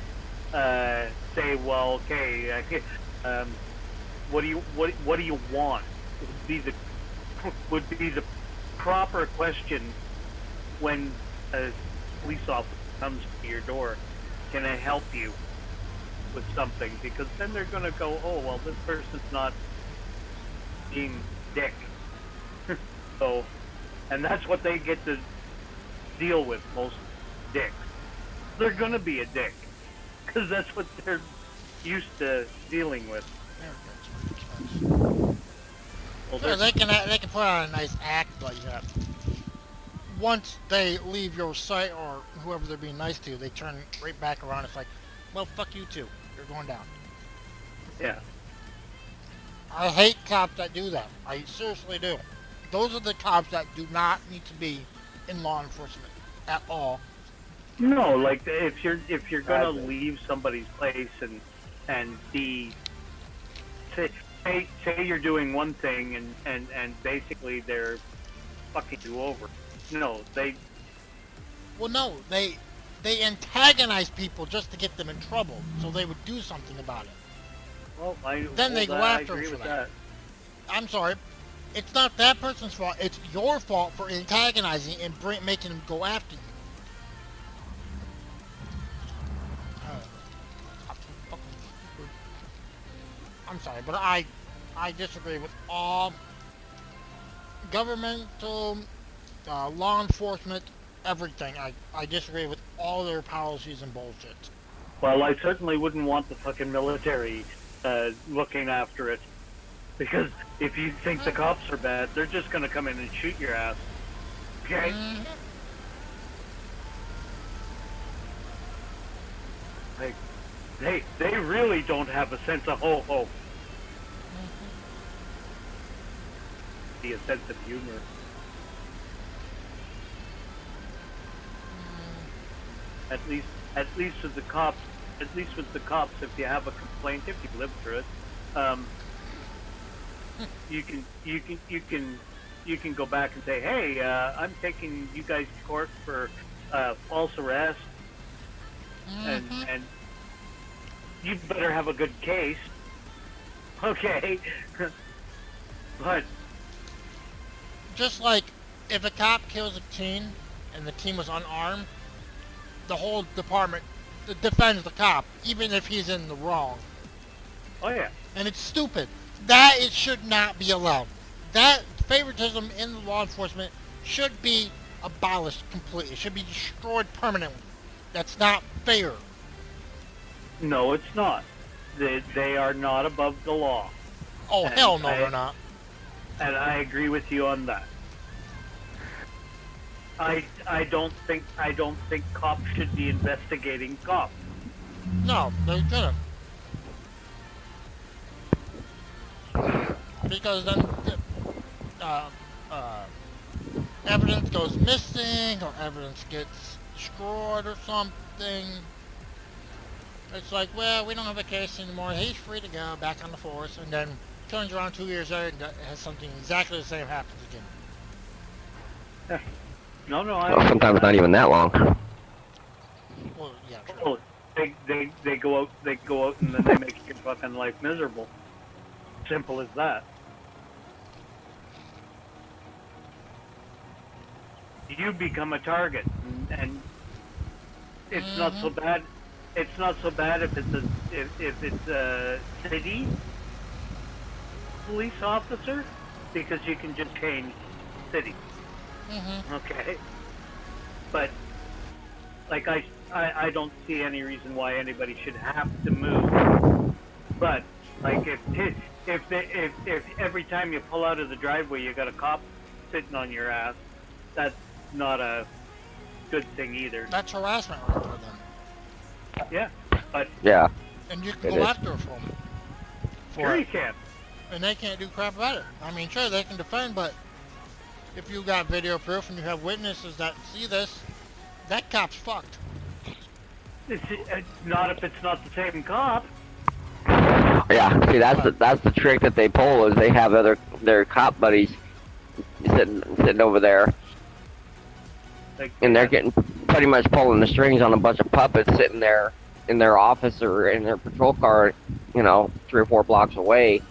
Say, well, okay, what do you want? Would be the proper question when a police officer comes to your door. Can I help you with something? Because then they're gonna go, oh well, this person's not being dick. So, and that's what they get to deal with, most dicks. They're gonna be a dick. Because that's what they're used to dealing with. Well, they can put on a nice act like that. Once they leave your site or whoever they're being nice to, they turn right back around. It's like, well, fuck you too. You're going down. Yeah. I hate cops that do that. I seriously do. Those are the cops that do not need to be in law enforcement at all. No, like if you're gonna leave somebody's place and be say you're doing one thing and basically they're fucking you over. No, Well, no, they antagonize people just to get them in trouble, so they would do something about it. well, Then they go I after agree him for with that. I'm sorry, it's not that person's fault. It's your fault for antagonizing and making them go after you. I'm sorry, but I disagree with all governmental, law enforcement, everything. I disagree with all their policies and bullshit. Well, I certainly wouldn't want the fucking military looking after it. Because if you think the cops are bad, they're just gonna come in and shoot your ass. Okay? Mm-hmm. Like, they really don't have a sense of ho-ho. A sense of humor. At least with the cops, if you have a complaint, if you live through it, you can go back and say, hey, I'm taking you guys to court for false arrest, and you better have a good case, okay? But just like if a cop kills a teen and the teen was unarmed, the whole department defends the cop, even if he's in the wrong. oh yeah. And it's stupid. That it should not be allowed. That favoritism in the law enforcement should be abolished completely. It should be destroyed permanently. That's not fair. No, it's not. They are not above the law. Oh, And hell no, they're not. And I agree with you on that. I don't think cops should be investigating cops. No, they shouldn't. Because then evidence goes missing or evidence gets destroyed or something. It's like, well, we don't have a case anymore. He's free to go back on the force, and then turns around 2 years later and has something exactly the same happens again. No, Well, sometimes not even that long. Well, yeah, true. Oh, they go out and then they make your fucking life miserable. Simple as that. You become a target, and it's not so bad. It's not so bad if it's a city police officer, because you can just change city. Okay, but like I don't see any reason why anybody should have to move. But like if every time you pull out of the driveway you got a cop sitting on your ass, that's not a good thing either. That's harassment right there then. Yeah, but Yeah. And you can It go is. after them for them. sure you can. And they can't do crap about it. I mean, sure, they can defend, but if you got video proof and you have witnesses that see this, that cop's fucked. It's not if it's not the same cop. Yeah. See, that's the trick that they pull is they have their cop buddies sitting over there, Like, and they're getting pretty much pulling the strings on a bunch of puppets sitting there in their office or in their patrol car, 3 or 4 blocks away.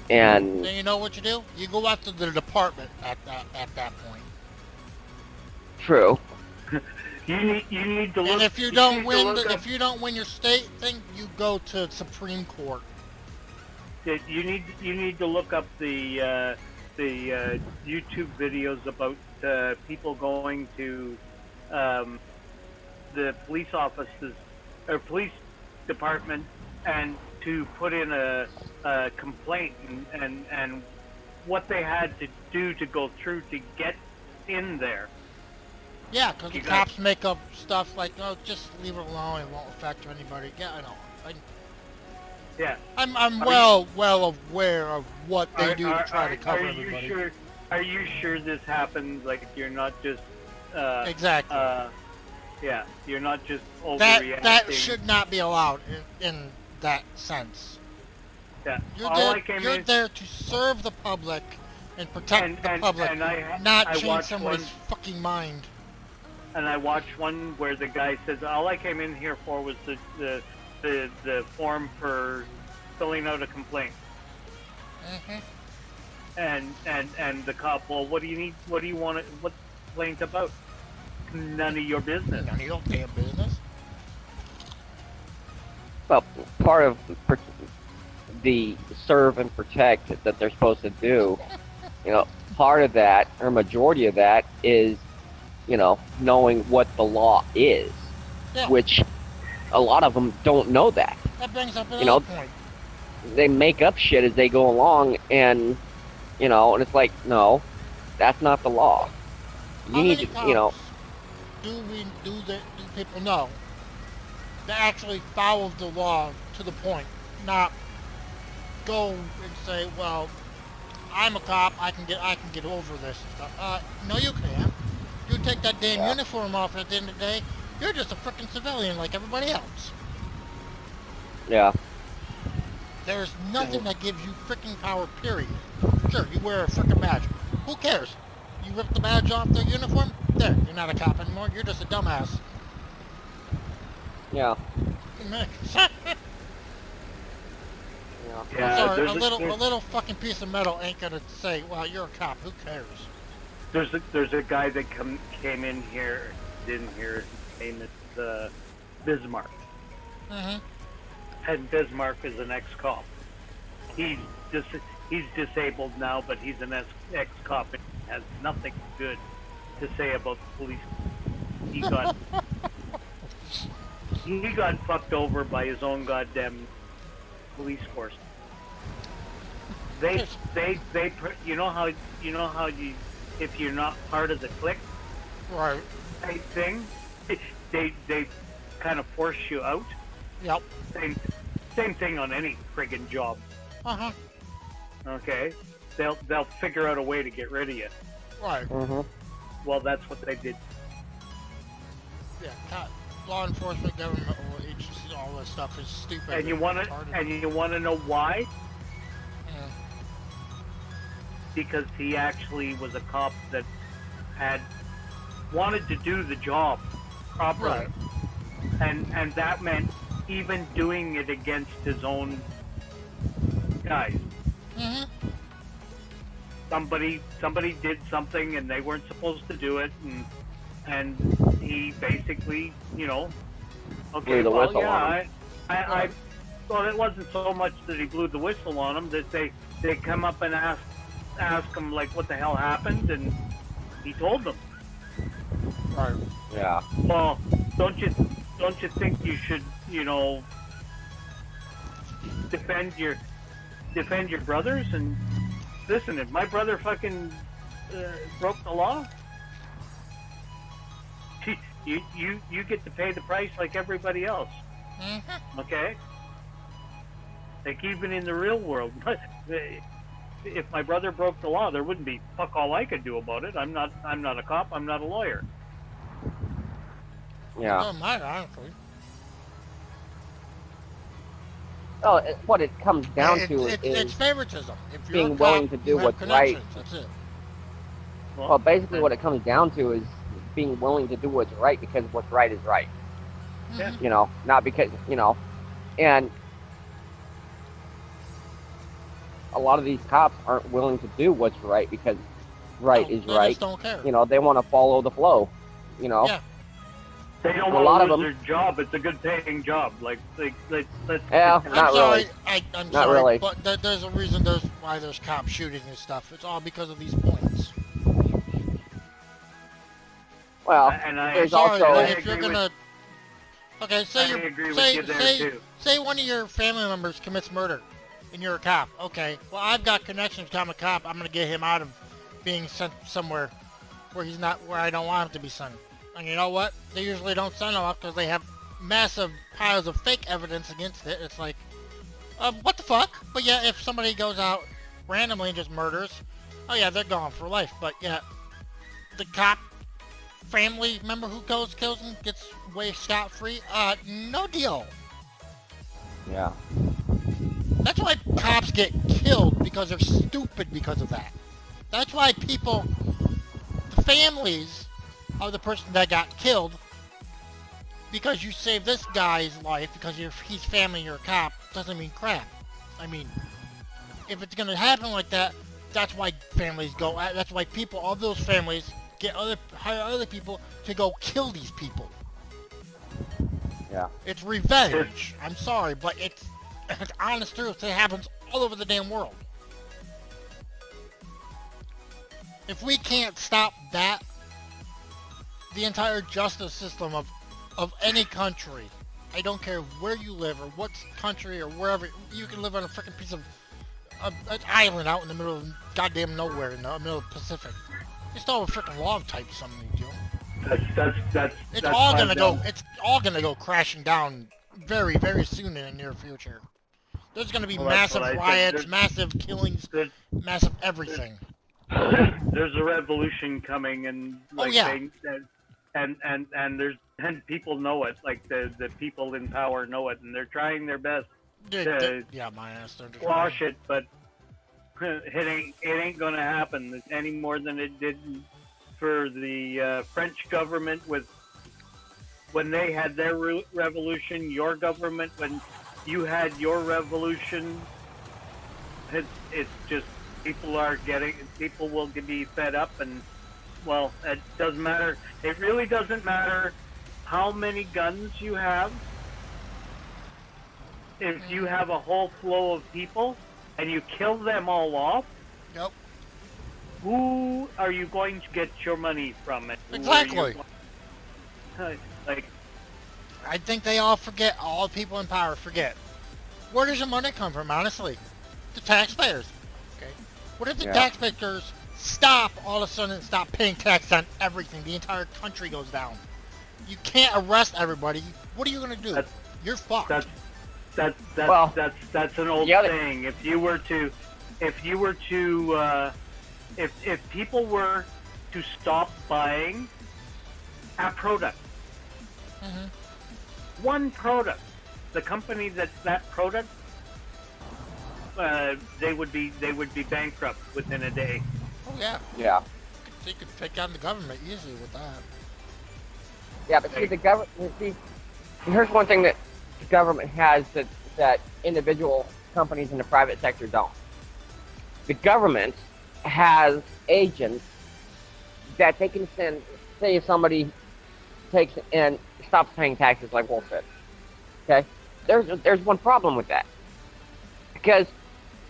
And Then you know what you do? You go after the department at that point. true. you need to look. And if you don't win your state thing, you go to Supreme Court. You need to look up the YouTube videos about people going to the police offices or police department and to put in a complaint and what they had to do to go through to get in there. Yeah, because the cops make up stuff like, "Oh, just leave it alone. It won't affect anybody." Yeah, I know. Yeah. I'm well aware of what they do to try to cover are everybody. You sure, are you sure this happened? Like you're not just Exactly. Yeah, you're not just overreacting. That should not be allowed in that sense. Yeah. You're All there. I came You're in there to serve the public and protect the public, and not I change watched somebody's one fucking mind. and I watched one where the guy says all I came in here for was the form for filling out a complaint. Mm-hmm. And the cop, well, what do you need? What do you want? What's the complaint about? None of your business. None of your damn business. Well, part of the serve and protect that they're supposed to do, part of that, or majority of that, is, knowing what the law is, Yeah. which a lot of them don't know that. That brings up another point. They make up shit as they go along, and, and it's like, no, that's not the law. How many cops do people know that actually follow the law to the point, not go and say, well, I'm a cop, I can get over this and stuff. No, you can't. You take that damn uniform off at the end of the day, you're just a frickin' civilian like everybody else. Yeah. There's nothing that gives you frickin' power, period. Sure, you wear a frickin' badge. Who cares? You rip the badge off the uniform, there, you're not a cop anymore, you're just a dumbass. Yeah. Yeah, sorry, a little fucking piece of metal ain't gonna say, well, you're a cop, who cares? There's a guy that came in here, didn't hear his name is Bismarck. Mm-hmm. And Bismarck is an ex-cop. He's disabled now, but he's an ex-cop and has nothing good to say about the police. He got fucked over by his own goddamn police force. They you know how you, if you're not part of the clique, Right. type thing, they kind of force you out. Yep. Same thing on any friggin' job. Uh-huh. Okay, they'll figure out a way to get rid of you. Right. Mm-hmm. Well, that's what they did. Yeah, law enforcement, government agencies, all that stuff is stupid. And you want to know why? Yeah. Because he actually was a cop that had wanted to do the job properly, Right. and that meant even doing it against his own guys. Mm-hmm. Somebody did something and they weren't supposed to do it, and he basically, okay, Blew the well, whistle yeah, on him. well, it wasn't so much that he blew the whistle on him, that they come up and ask him, like, what the hell happened, and he told them. Right. Yeah. Well, don't you think you should, defend your brothers? And listen, if my brother fucking broke the law, you get to pay the price like everybody else. Mm-hmm. Okay? Like, even in the real world, if my brother broke the law, there wouldn't be fuck all I could do about it. I'm not a cop. I'm not a lawyer. Yeah. It doesn't matter, honestly. Oh, what it comes down to it's is favoritism. If you're being a cop, willing to do you have what's right. connections. That's it. Well, basically what it comes down to is being willing to do what's right because what's right is right. Yeah. Not because, and a lot of these cops aren't willing to do what's right because right is they right. just don't care. They want to follow the flow, Yeah. They don't A lot want of to them- lose their job. It's a good paying job. Like let's. Yeah, I'm not sorry. really. I'm Not sorry, really. but there's a reason why there's cop shooting and stuff. It's all because of these points. Well, And I- there's Sorry, also but I if you're agree gonna, okay, I say agree with you there too. say one of your family members commits murder, and you're a cop. Okay, well I've got connections. I'm a cop. I'm gonna get him out of being sent somewhere where he's not, where I don't want him to be sent. And you know what? They usually don't send him off because they have massive piles of fake evidence against it. It's like, what the fuck? But yeah, if somebody goes out randomly and just murders, oh yeah, they're gone for life. But yeah, the cop family member who kills and gets away scot-free, no deal. yeah. That's why cops get killed, because they're stupid because of that. That's why people, the families of the person that got killed, because you saved this guy's life because he's family, you're a cop, doesn't mean crap. I mean, if it's gonna happen like that, that's why families go. That's why people of those families hire other people to go kill these people. Yeah. It's revenge. I'm sorry, but it's honest truth. It happens all over the damn world. If we can't stop that, the entire justice system of any country, I don't care where you live or what country or wherever, you can live on a freaking piece of an island out in the middle of goddamn nowhere in the middle of the Pacific. Install a freaking law type something, you do. It's all gonna go crashing down very, very soon in the near future. There's gonna be massive riots, massive killings, massive everything. There's a revolution coming, and and people know it. Like the people in power know it, and they're trying their best to my ass. squash it, but it ain't gonna happen any more than it did for the French government when they had their revolution. Your government, when you had your revolution, it's just people will be fed up, and well, it doesn't matter. It really doesn't matter how many guns you have. If you have a whole flow of people and you kill them all off, yep. Who are you going to get your money from? Exactly. Like, I think they all forget. All people in power forget. Where does your money come from? Honestly, the taxpayers. Okay. What if the taxpayers all of a sudden stop paying tax on everything? The entire country goes down. You can't arrest everybody. What are you gonna do? You're fucked. That's an old saying. If people were to stop buying a product, one product, the company that product, they would be bankrupt within a day. Oh yeah. Yeah. You could take down the government easily with that. Yeah, but see, the government. See, here's one thing that the government has that individual companies in the private sector don't. The government has agents that they can send. Say if somebody takes and stops paying taxes, like Wolf said. Okay, there's one problem with that, because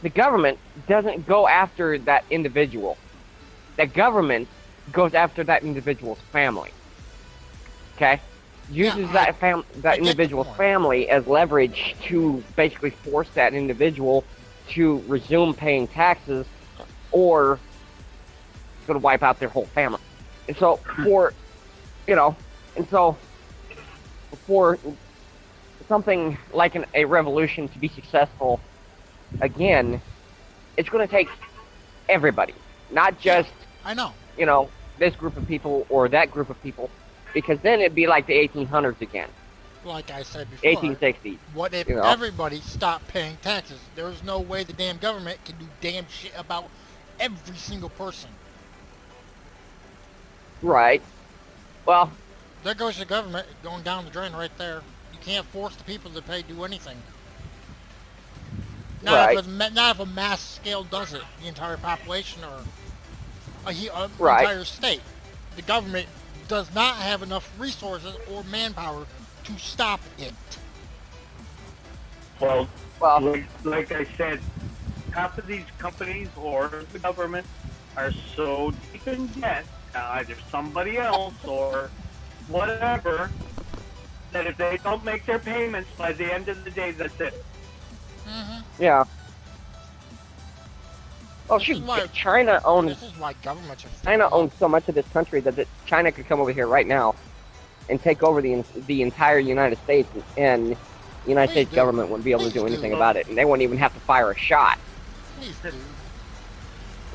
the government doesn't go after that individual. The government goes after that individual's family. Okay, uses that individual's family as leverage to basically force that individual to resume paying taxes, or it's going to wipe out their whole family. And so for something like a revolution to be successful again, it's going to take everybody, not just this group of people or that group of people, because then it'd be like the 1800s again. Like I said before, 1860s. What if everybody stopped paying taxes? There's no way the damn government can do damn shit about every single person. Right. Well, there goes the government going down the drain right there. You can't force the people to do anything. Not if a mass scale does it, the entire population or entire state. The government does not have enough resources or manpower to stop it. Well, like I said, half of these companies or the government are so deep in debt, either somebody else or whatever, that if they don't make their payments by the end of the day, that's it. Yeah. Oh shoot! China owns. This is why governments are. China owns so much of this country that China could come over here right now and take over the entire United States, and the United States government wouldn't be able to do anything about it, and they wouldn't even have to fire a shot. Please do.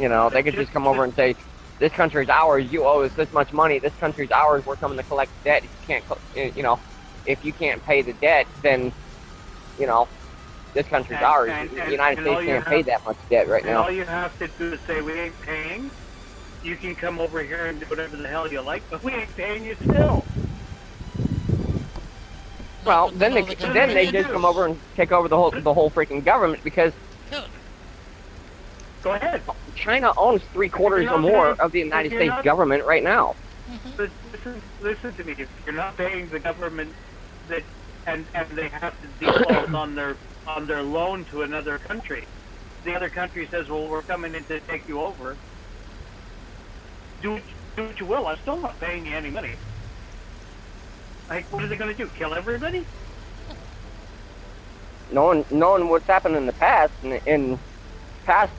You know, they could just come over and say, "This country's ours. You owe us this much money. This country's ours. We're coming to collect debt. If you can't, if you can't pay the debt, then, this country's And- ours. and- The and- United and all States you can't pay have- that much debt right And now. all you have to do is say, we ain't paying. You can come over here and do whatever the hell you like, but we ain't paying you still. Well, But then no, they can then pay they you. just come over and take over the whole freaking government because Yeah. Go ahead. China owns 3/4 If or you're more not- of the United if you're States not- government right now. But listen to me. If you're not paying the government, that and they have to default on their loan to another country, the other country says, "Well, we're coming in to take you over." Do what you will. I'm still not paying you any money. Like, what are they going to do? Kill everybody? Knowing what's happened in the past, in past,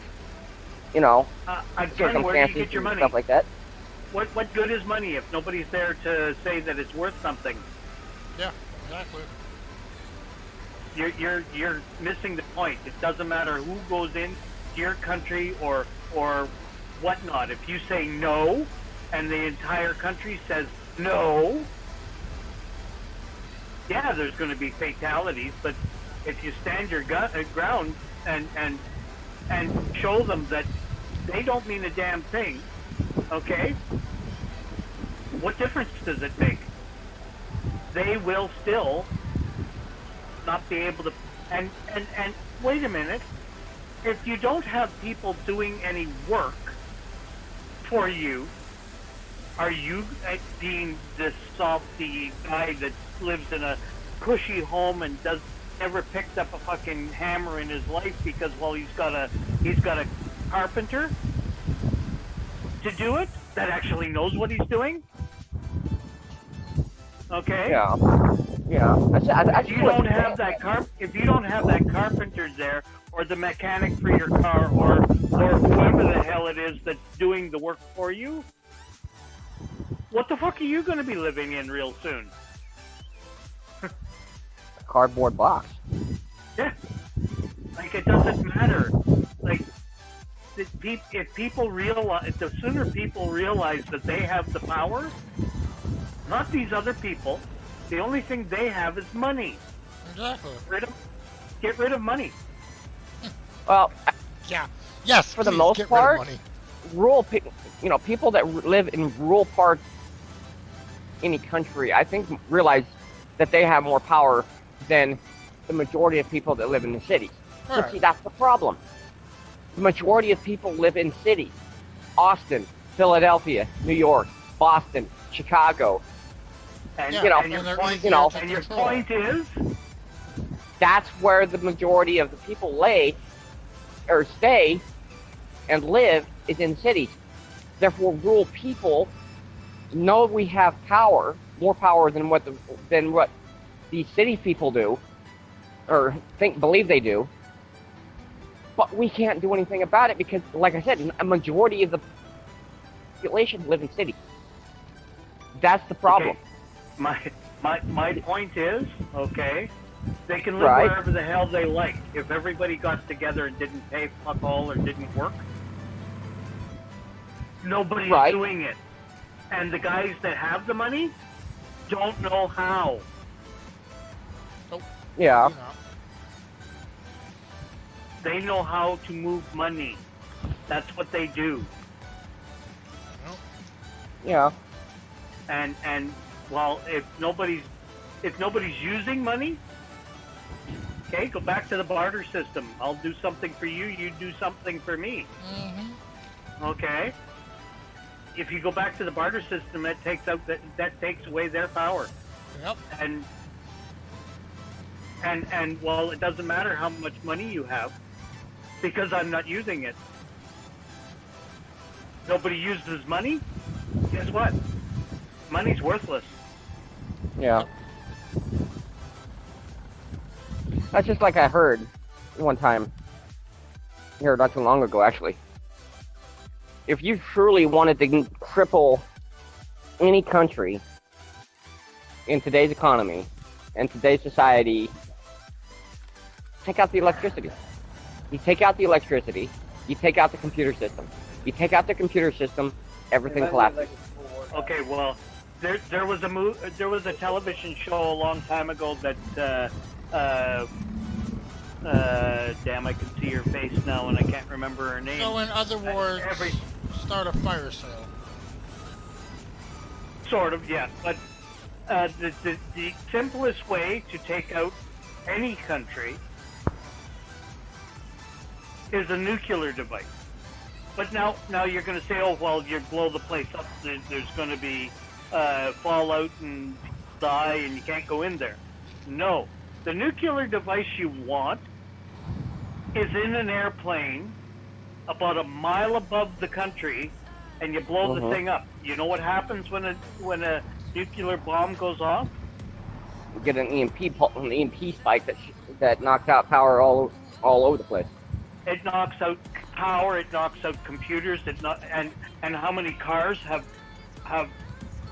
you know, Again, where do you circumstances get your and money? stuff like that. What good is money if nobody's there to say that it's worth something? Yeah, exactly. You're missing the point. It doesn't matter who goes in to your country or whatnot. If you say no, and the entire country says no, yeah, there's going to be fatalities. But if you stand your ground and show them that they don't mean a damn thing, okay? What difference does it make? They will still not be able to. And wait a minute. If you don't have people doing any work for you, are you being this softy guy that lives in a cushy home and never picked up a fucking hammer in his life because, well, he's got a carpenter to do it that actually knows what he's doing? Okay. Yeah. If you don't have that carpenter there, or the mechanic for your car, or whoever the hell it is that's doing the work for you, what the fuck are you going to be living in real soon? Cardboard box. Yeah. Like, it doesn't matter. Like, if people realize, the sooner people realize that they have the power, not these other people, the only thing they have is money. Exactly. Get rid of money. Well, Yeah. Yes. For the please, most get rid of part, money. rural people, people that live in rural parts any country, I think, realize that they have more power than the majority of people that live in the cities. But Right. see, that's the problem. The majority of people live in cities. Austin, Philadelphia, New York, Boston, Chicago. And, Yeah, and your they're point, easier to and your control. point is, That's where the majority of the people stay and live is in cities. Therefore, rural people know we have power, more power than what the city people do, or believe they do. But we can't do anything about it because, like I said, a majority of the population live in cities. That's the problem. okay, my point is, okay, they can live Right. wherever the hell they like. If everybody got together and didn't pay fuck all or didn't work, nobody's Right. doing it. And the guys that have the money don't know how. Yeah. You know. They know how to move money. That's what they do. Yeah. And well, if nobody's using money, okay, go back to the barter system. I'll do something for you, you do something for me. Mm-hmm. Okay? If you go back to the barter system, that takes away their power. Yep. And well, it doesn't matter how much money you have because I'm not using it. Nobody uses money. Guess what? Money's worthless. Yeah. That's just like I heard one time. Here, not too long ago, actually. If you truly wanted to cripple any country in today's economy and today's society, take out the electricity. You take out the electricity, you take out the computer system. You take out the computer system, everything collapses. Okay, well, there was a television show a long time ago that Damn, I can see her face now and I can't remember her name. So in other words, start a fire sale. Sort of, yeah. But the simplest way to take out any country is a nuclear device. But now you're going to say, oh, well, you blow the place up, there's going to be fallout and die and you can't go in there. No. The nuclear device you want is in an airplane about a mile above the country, and you blow the thing up. You know what happens when a nuclear bomb goes off? You get an EMP spike that knocks out power all over the place. It knocks out power. It knocks out computers. And how many cars have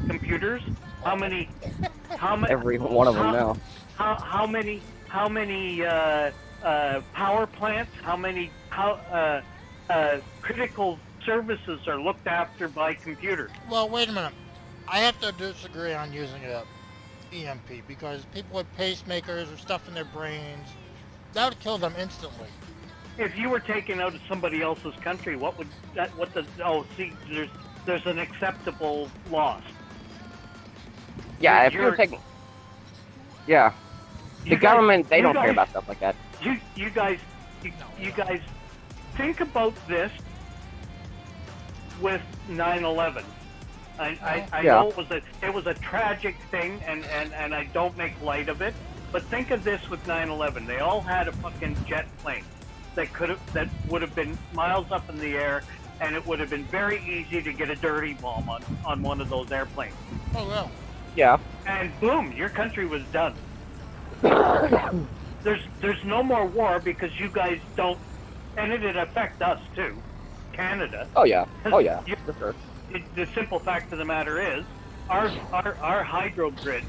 computers? How many? Every one of them now. How many power plants? How many critical services are looked after by computers? Well, wait a minute. I have to disagree on using a EMP because people with pacemakers or stuff in their brains, that would kill them instantly. If you were taken out of somebody else's country, there's an acceptable loss. Yeah, if you're taking... Yeah. The government, they don't care about stuff like that. You guys think about this with 9/11. I know it was a tragic thing, and I don't make light of it. But think of this with 9/11. They all had a fucking jet plane that would have been miles up in the air, and it would have been very easy to get a dirty bomb on one of those airplanes. Oh well. Yeah. And boom, your country was done. There's no more war because you guys don't, and it'd affect us too, Canada. Oh yeah. Oh yeah. For sure. The simple fact of the matter is, our hydro grid,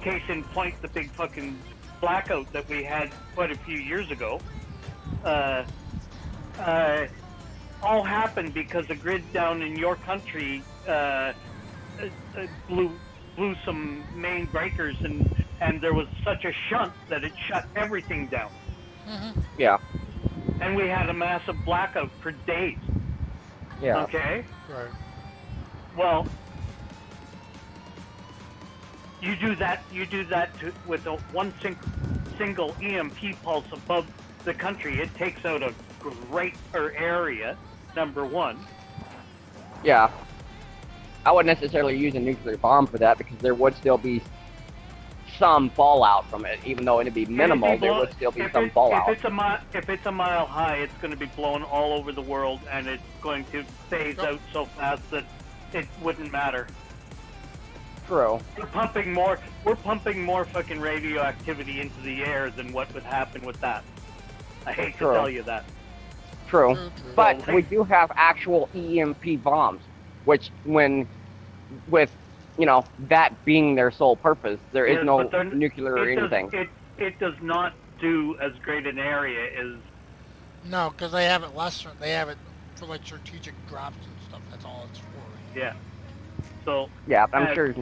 case in point, the big fucking blackout that we had quite a few years ago, all happened because the grid down in your country blew some main breakers, and there was such a shunt that it shut everything down. Mm-hmm. Yeah. And we had a massive blackout for days. Yeah. Okay? Right. Well, you do that with one single EMP pulse above the country. It takes out a greater area, number one. Yeah. I wouldn't necessarily use a nuclear bomb for that because there would still be some fallout from it, even though it'd be minimal. There would still be some fallout. If it's a mile high, it's going to be blown all over the world, and it's going to phase out so fast that it wouldn't matter. True. We're pumping more fucking radioactivity into the air than what would happen with that. I hate to tell you that. True. But we do have actual EMP bombs, which with that being their sole purpose, there is no nuclear or anything. It does not do as great an area as... No, because they have it lesser. They have it for like strategic drops and stuff. That's all it's for. Yeah. So. Yeah, I'm sure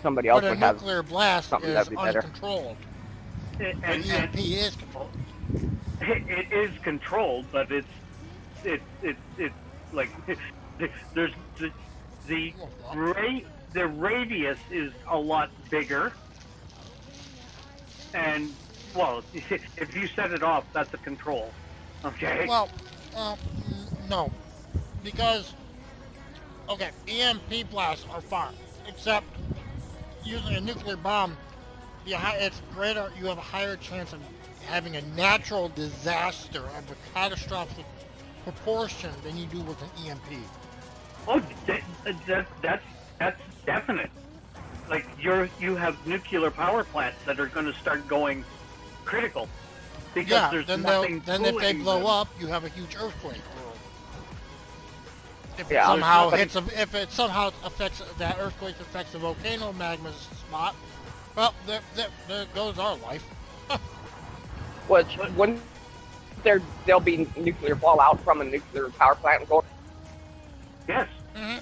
somebody else would have. But a nuclear blast is uncontrolled. And EMP is controlled. It is controlled, but it's like there's the radius is a lot bigger, and well, if you set it off, that's a control. Okay. Well, no, because EMP blasts are fine, except using a nuclear bomb, it's greater. You have a higher chance of having a natural disaster of a catastrophic proportion than you do with an EMP. Oh, that's definite. Like you have nuclear power plants that are going to start going critical because there's nothing. Then if they blow up, you have a huge earthquake. If it somehow affects that earthquake affects the volcano magma spot, well, there goes our life. Which wouldn't there'll be nuclear fallout from a nuclear power plant? Yes. Mm-hmm.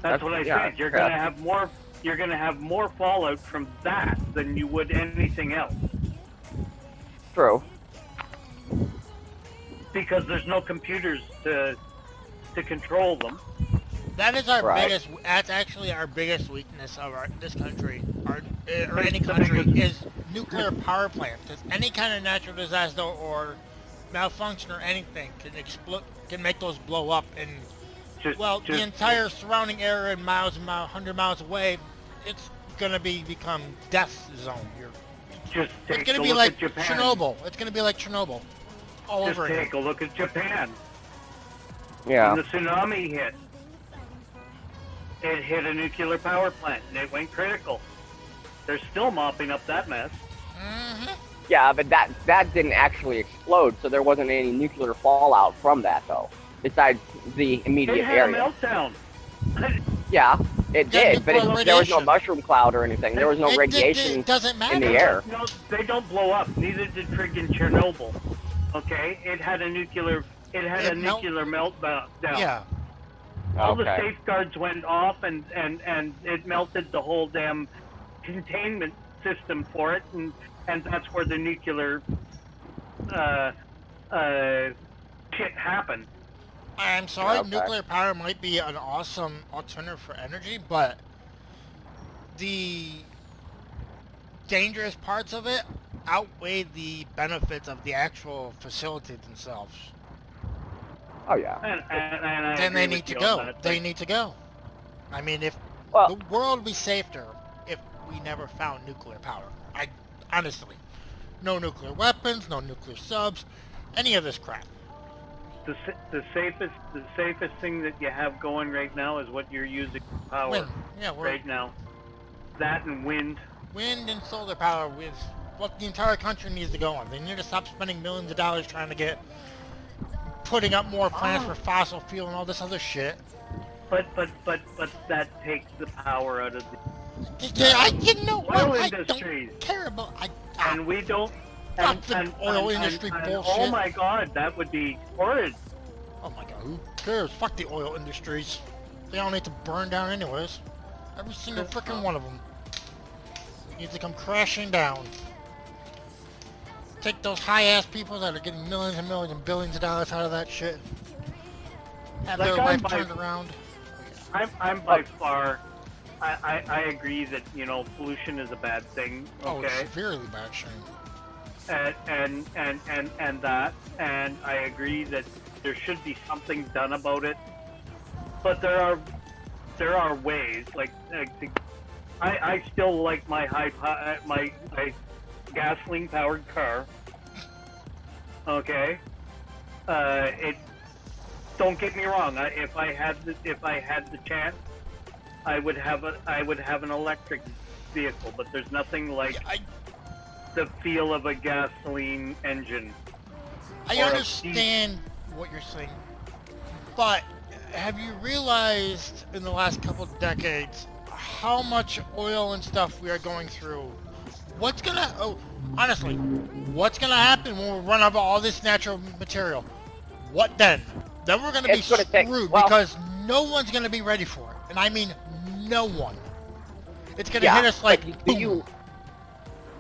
That's what I said. You're gonna have more. You're gonna have more fallout from that than you would anything else. True. because there's no computers to control them. That is our Right. biggest. That's actually our biggest weakness of this country, or any It's the country, biggest- is nuclear power plants. Because any kind of natural disaster or malfunction or anything can explode, can make those blow up, and the entire surrounding area, miles and 100 miles away, it's gonna become death zone. Just It's take gonna a be look like at Japan. Chernobyl. It's gonna be like Chernobyl, all Just over again. take a look at Japan. Yeah. When the tsunami hit, it hit a nuclear power plant and it went critical. They're still mopping up that mess. Mm-hmm. Yeah, but that didn't actually explode, so there wasn't any nuclear fallout from that, though. Besides the It immediate had area. a meltdown. Yeah, it Yeah, did, but nuclear there was no radiation. mushroom cloud or anything. There was no radiation It doesn't matter. in the air. No, they don't blow up. Neither did friggin' Chernobyl. Okay, it had a nuclear meltdown. Yeah. All the Okay. safeguards went off, and it melted the whole damn containment system for it, and that's where the nuclear shit happened. I'm sorry, Okay. nuclear power might be an awesome alternative for energy, but the dangerous parts of it outweigh the benefits of the actual facilities themselves. Oh yeah. And I Then they agree need with to you go. on that. They need to go. I mean, if Well, the world would be safer if we never found nuclear power. Honestly, no nuclear weapons, no nuclear subs, any of this crap. The safest thing that you have going right now is what you're using for power Wind, yeah, right now. That and wind. wind and solar power is what the entire country needs to go on. They need to stop spending millions of dollars trying to putting up more plants for fossil fuel and all this other shit. But that takes the power out of the Yeah, I didn't know. oil I industries. don't care about. And we don't. Fuck the oil industry bullshit. Oh my God, that would be horrid. Oh my god, who cares? Fuck the oil industries. They all need to burn down anyways. Every single frickin' one of them needs to come crashing down. Take those high-ass people that are getting millions and millions and billions of dollars out of that shit. Have Like, their I'm life by- turned around. I'm by far. I agree that pollution is a bad thing. Oh, it's Okay. severely bad shame. And that, and I agree that there should be something done about it. But there are ways. Like I still like my my gasoline powered car. Okay. It. Don't get me wrong. If I had the chance, I would have an electric vehicle. But there's nothing like the feel of a gasoline engine. I Or a understand what you're saying, but have you realized in the last couple of decades how much oil and stuff we are going through? Honestly, what's gonna happen when we run out of all this natural material? What then? Then we're gonna be It's gonna screwed because no one's gonna be ready for it, and I mean no one. It's gonna hit us like but boom.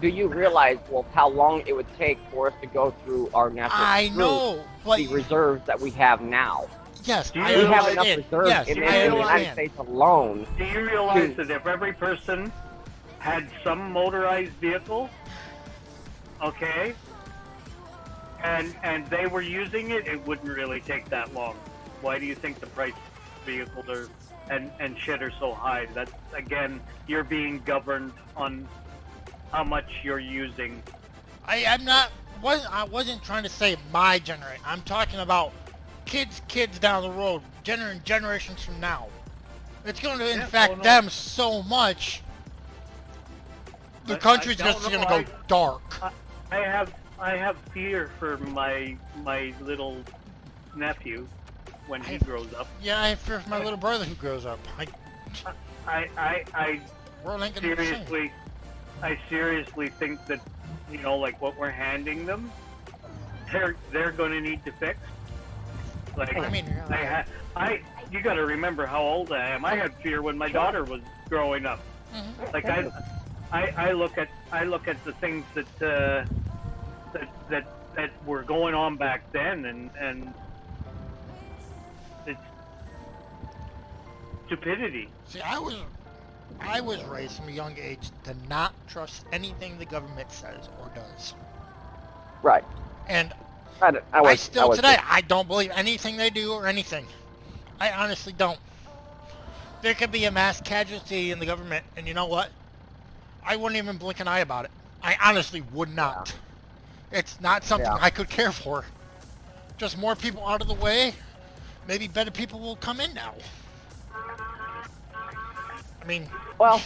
do you realize how long it would take for us to go through our natural I know, but the reserves that we have now? yes, Do you I We have enough understand. reserves Yes, in, I the United understand. States alone. Do you realize that if every person had some motorized vehicle, okay, and they were using it, it wouldn't really take that long. Why do you think the price of vehicles are and shit are so high? That's again, you're being governed on how much you're using. I wasn't trying to say my generation. I'm talking about kids down the road, generations from now. It's going to infect them so much. The country's just going to go dark. I have fear for my little nephew when he grows up. Yeah, I fear for my little brother who grows up. I World ain't gonna be the same. I seriously think that like what we're handing them, they're going to need to fix. Like I mean, you got to remember how old I am. I had fear when my daughter was growing up. Mhm. Like I look at the things that that were going on back then, and it's stupidity. See, I was raised from a young age to not trust anything the government says or does. Right. And I still was today, I don't believe anything they do or anything. I honestly don't. There could be a mass casualty in the government, and you know what? I wouldn't even blink an eye about it. I honestly would not. It's not something I could care for. Just more people out of the way, maybe better people will come in now. I mean... Well,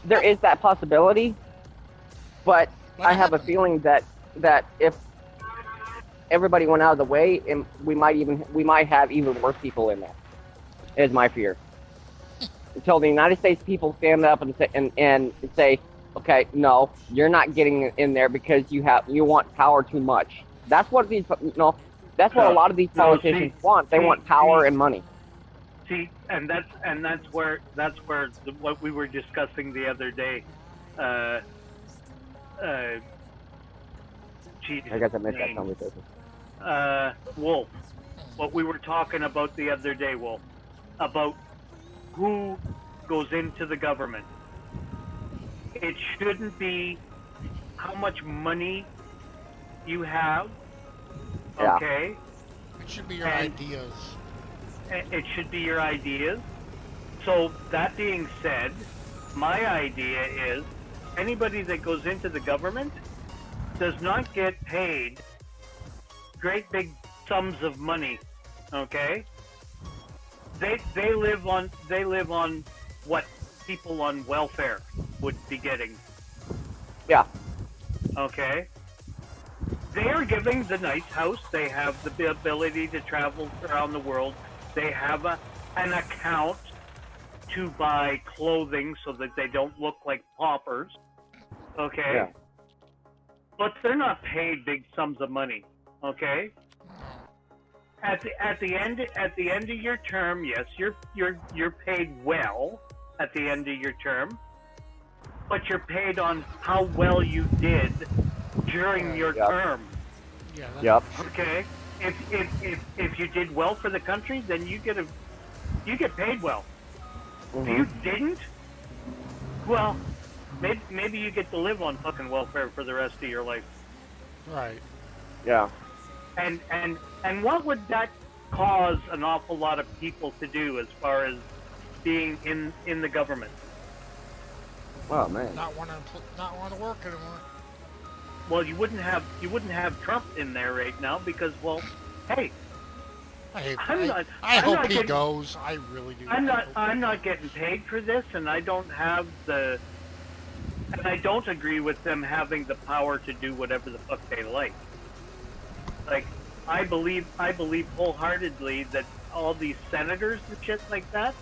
there is that possibility, but I have a happen. feeling that if everybody went out of the way, and we might have even worse people in there. Is my fear. Until the United States people stand up and say, okay, no, you're not getting in there because you want power too much. That's what that's what a lot of these politicians want. They want power and money. See, and that's where what we were discussing the other day. Jesus, I guess I missed that conversation. Wolf. What we were talking about the other day, Wolf, about who goes into the government. It shouldn't be how much money you have. Yeah. Okay. It should be your ideas. It should be your ideas. So that being said, my idea is anybody that goes into the government does not get paid great big sums of money. Okay? They live on what people on welfare would be getting. Yeah. Okay? They are giving the nice house. They have the ability to travel around the world. They have an account to buy clothing so that they don't look like paupers. Okay? Yeah. But they're not paid big sums of money. Okay? At the end of your term, yes, you're paid well at the end of your term, but you're paid on how well you did during your term. Yeah. Yep. Okay. If you did well for the country, then you get paid well. Mm-hmm. If you didn't, well, maybe you get to live on fucking welfare for the rest of your life. Right. Yeah. And what would that cause an awful lot of people to do as far as being in the government? Oh man. Not want to work anymore. Well, you wouldn't have Trump in there right now because, well, hey, I hope he goes. I really do. I'm not getting paid for this, and I don't agree with them having the power to do whatever the fuck they like. Like, I believe wholeheartedly that all these senators and shit like that,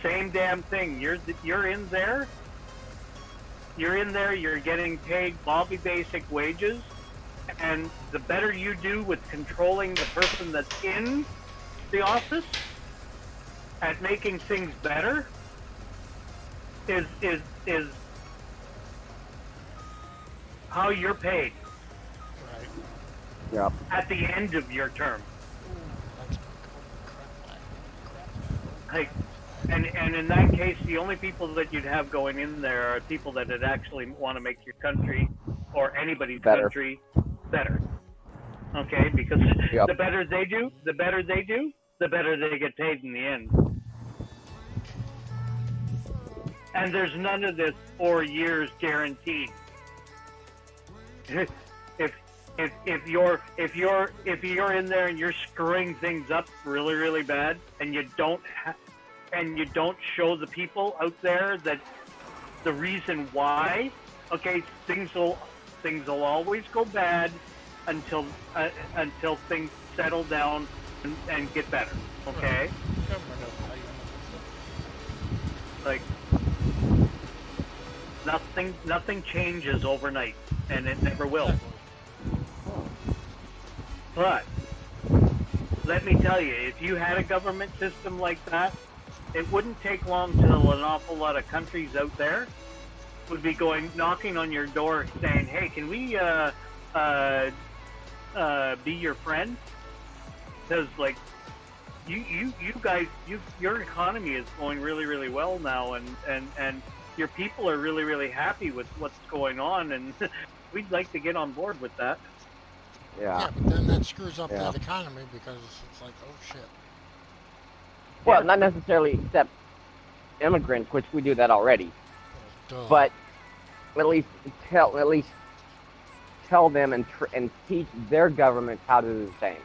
same damn thing. You're in there. You're getting paid Bobby basic wages, and the better you do with controlling the person that's in the office at making things better is how you're paid. Right. Yep. At the end of your term. Like, and in that case, the only people that you'd have going in there are people that would actually want to make your country or anybody's country better. Okay, because the better they do, the better they get paid in the end. And there's none of this 4 years guaranteed. If you're in there and you're screwing things up really, really bad, and you don't show the people out there that the reason why, okay, things will always go bad until things settle down and get better. Okay. Like, nothing changes overnight, and it never will. But let me tell you, if you had a government system like that, it wouldn't take long till an awful lot of countries out there would be knocking on your door saying, "Hey, can we be your friend, because like you guys, your economy is going really, really well now, and your people are really, really happy with what's going on, and we'd like to get on board with that. Yeah. Yeah, but then that screws up Yeah. the economy because it's like, oh shit. Well, Yeah. not necessarily except immigrants, which we do that already, Well, duh. but at least tell them and teach their government how to do the same.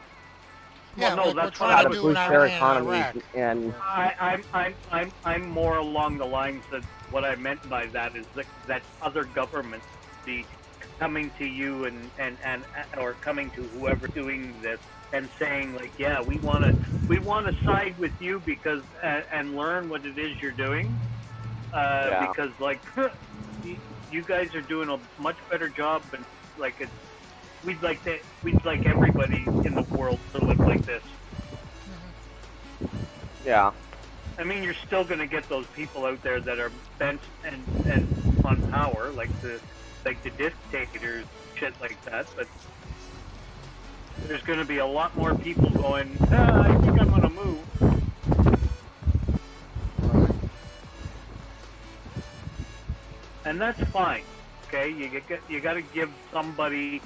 Yeah, Well, no, like we're that's what trying I to was. do in Boost their Iran and economies Iraq. and I'm more along the lines that what I meant by that is that other governments be coming to you and or coming to whoever doing this and saying like, yeah, we want to side with you because and learn what it is you're doing, Yeah. because like you guys are doing a much better job, and like it's we'd like everybody in the world to live like this. Yeah. I mean, you're still going to get those people out there that are bent and on power, like the dictators, shit like that. But there's going to be a lot more people going, I think I'm going to move. Right. And that's fine. Okay, you got to give somebody,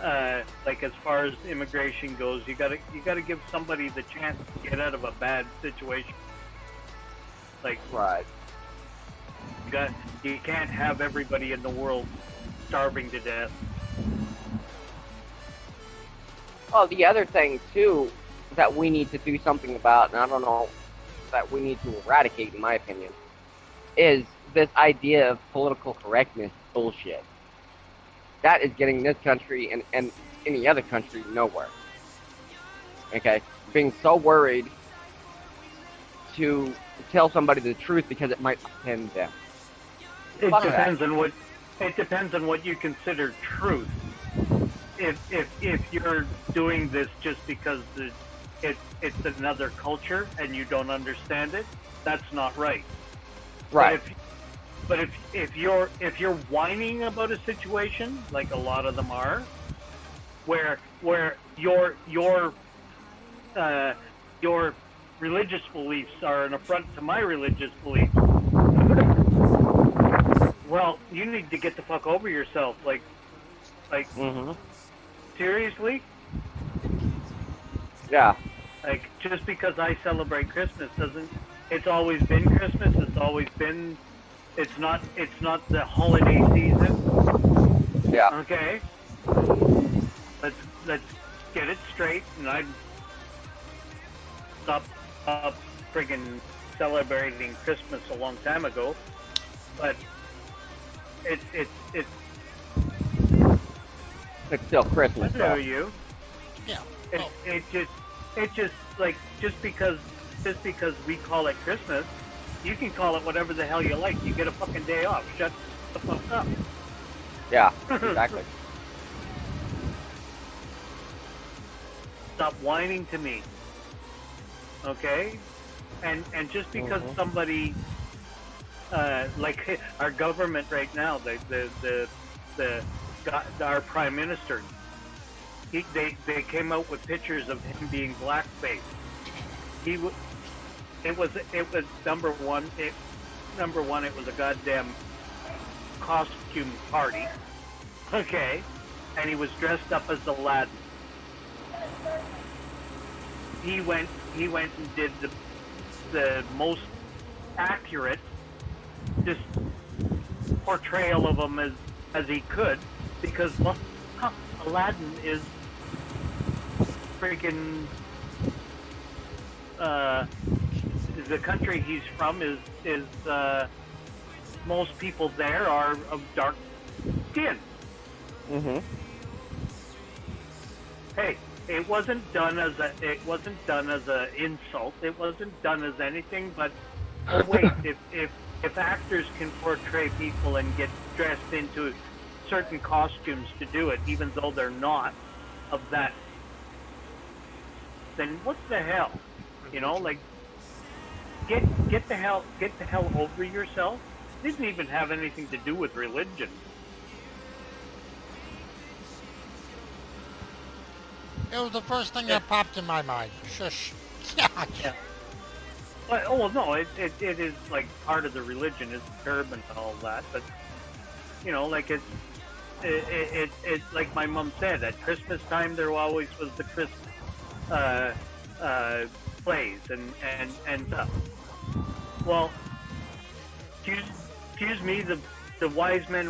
like as far as immigration goes, you got to give somebody the chance to get out of a bad situation. Like, Right. you can't have everybody in the world starving to death. Well, the other thing too that we need to do something about, and I don't know, that we need to eradicate, in my opinion, is this idea of political correctness bullshit. That is getting this country and any other country nowhere. Okay? Being so worried to tell somebody the truth because it might offend them. It Fuck depends on what you consider truth. If you're doing this just because it's another culture and you don't understand it, that's not right. Right. But if you're whining about a situation, like a lot of them are, where your religious beliefs are an affront to my religious beliefs, well, you need to get the fuck over yourself. Like, Mm-hmm. seriously? Yeah. Like, just because I celebrate Christmas doesn't. It's always been Christmas. It's always been. It's not the holiday season. Yeah. Okay. Let's get it straight, and I'd stop friggin' celebrating Christmas a long time ago. But it's It's still Christmas, I though. know you. Yeah. It just like just because we call it Christmas, you can call it whatever the hell you like. You get a fucking day off. Shut the fuck up. Yeah, exactly. Stop whining to me. Okay? And just because somebody like our government right now, our prime minister, they came out with pictures of him being blackface. It was number one. It was a goddamn costume party. Okay, and he was dressed up as Aladdin. He went and did the most accurate just portrayal of him as he could, because well, Aladdin is freaking the country he's from is most people there are of dark skin. Mm-hmm. Hey, it wasn't done as a insult. It wasn't done as anything but oh wait, if actors can portray people and get dressed into certain costumes to do it, even though they're not of that, then what the hell? You know, like get the hell over yourself. It didn't even have anything to do with religion. It was the first thing that popped in my mind. Shush. Yeah. But, oh, well, no, it is like part of the religion is the turban and all that. But, you know, like it's like my mom said, at Christmas time there always was the Christmas plays and stuff. Well, excuse me, the wise men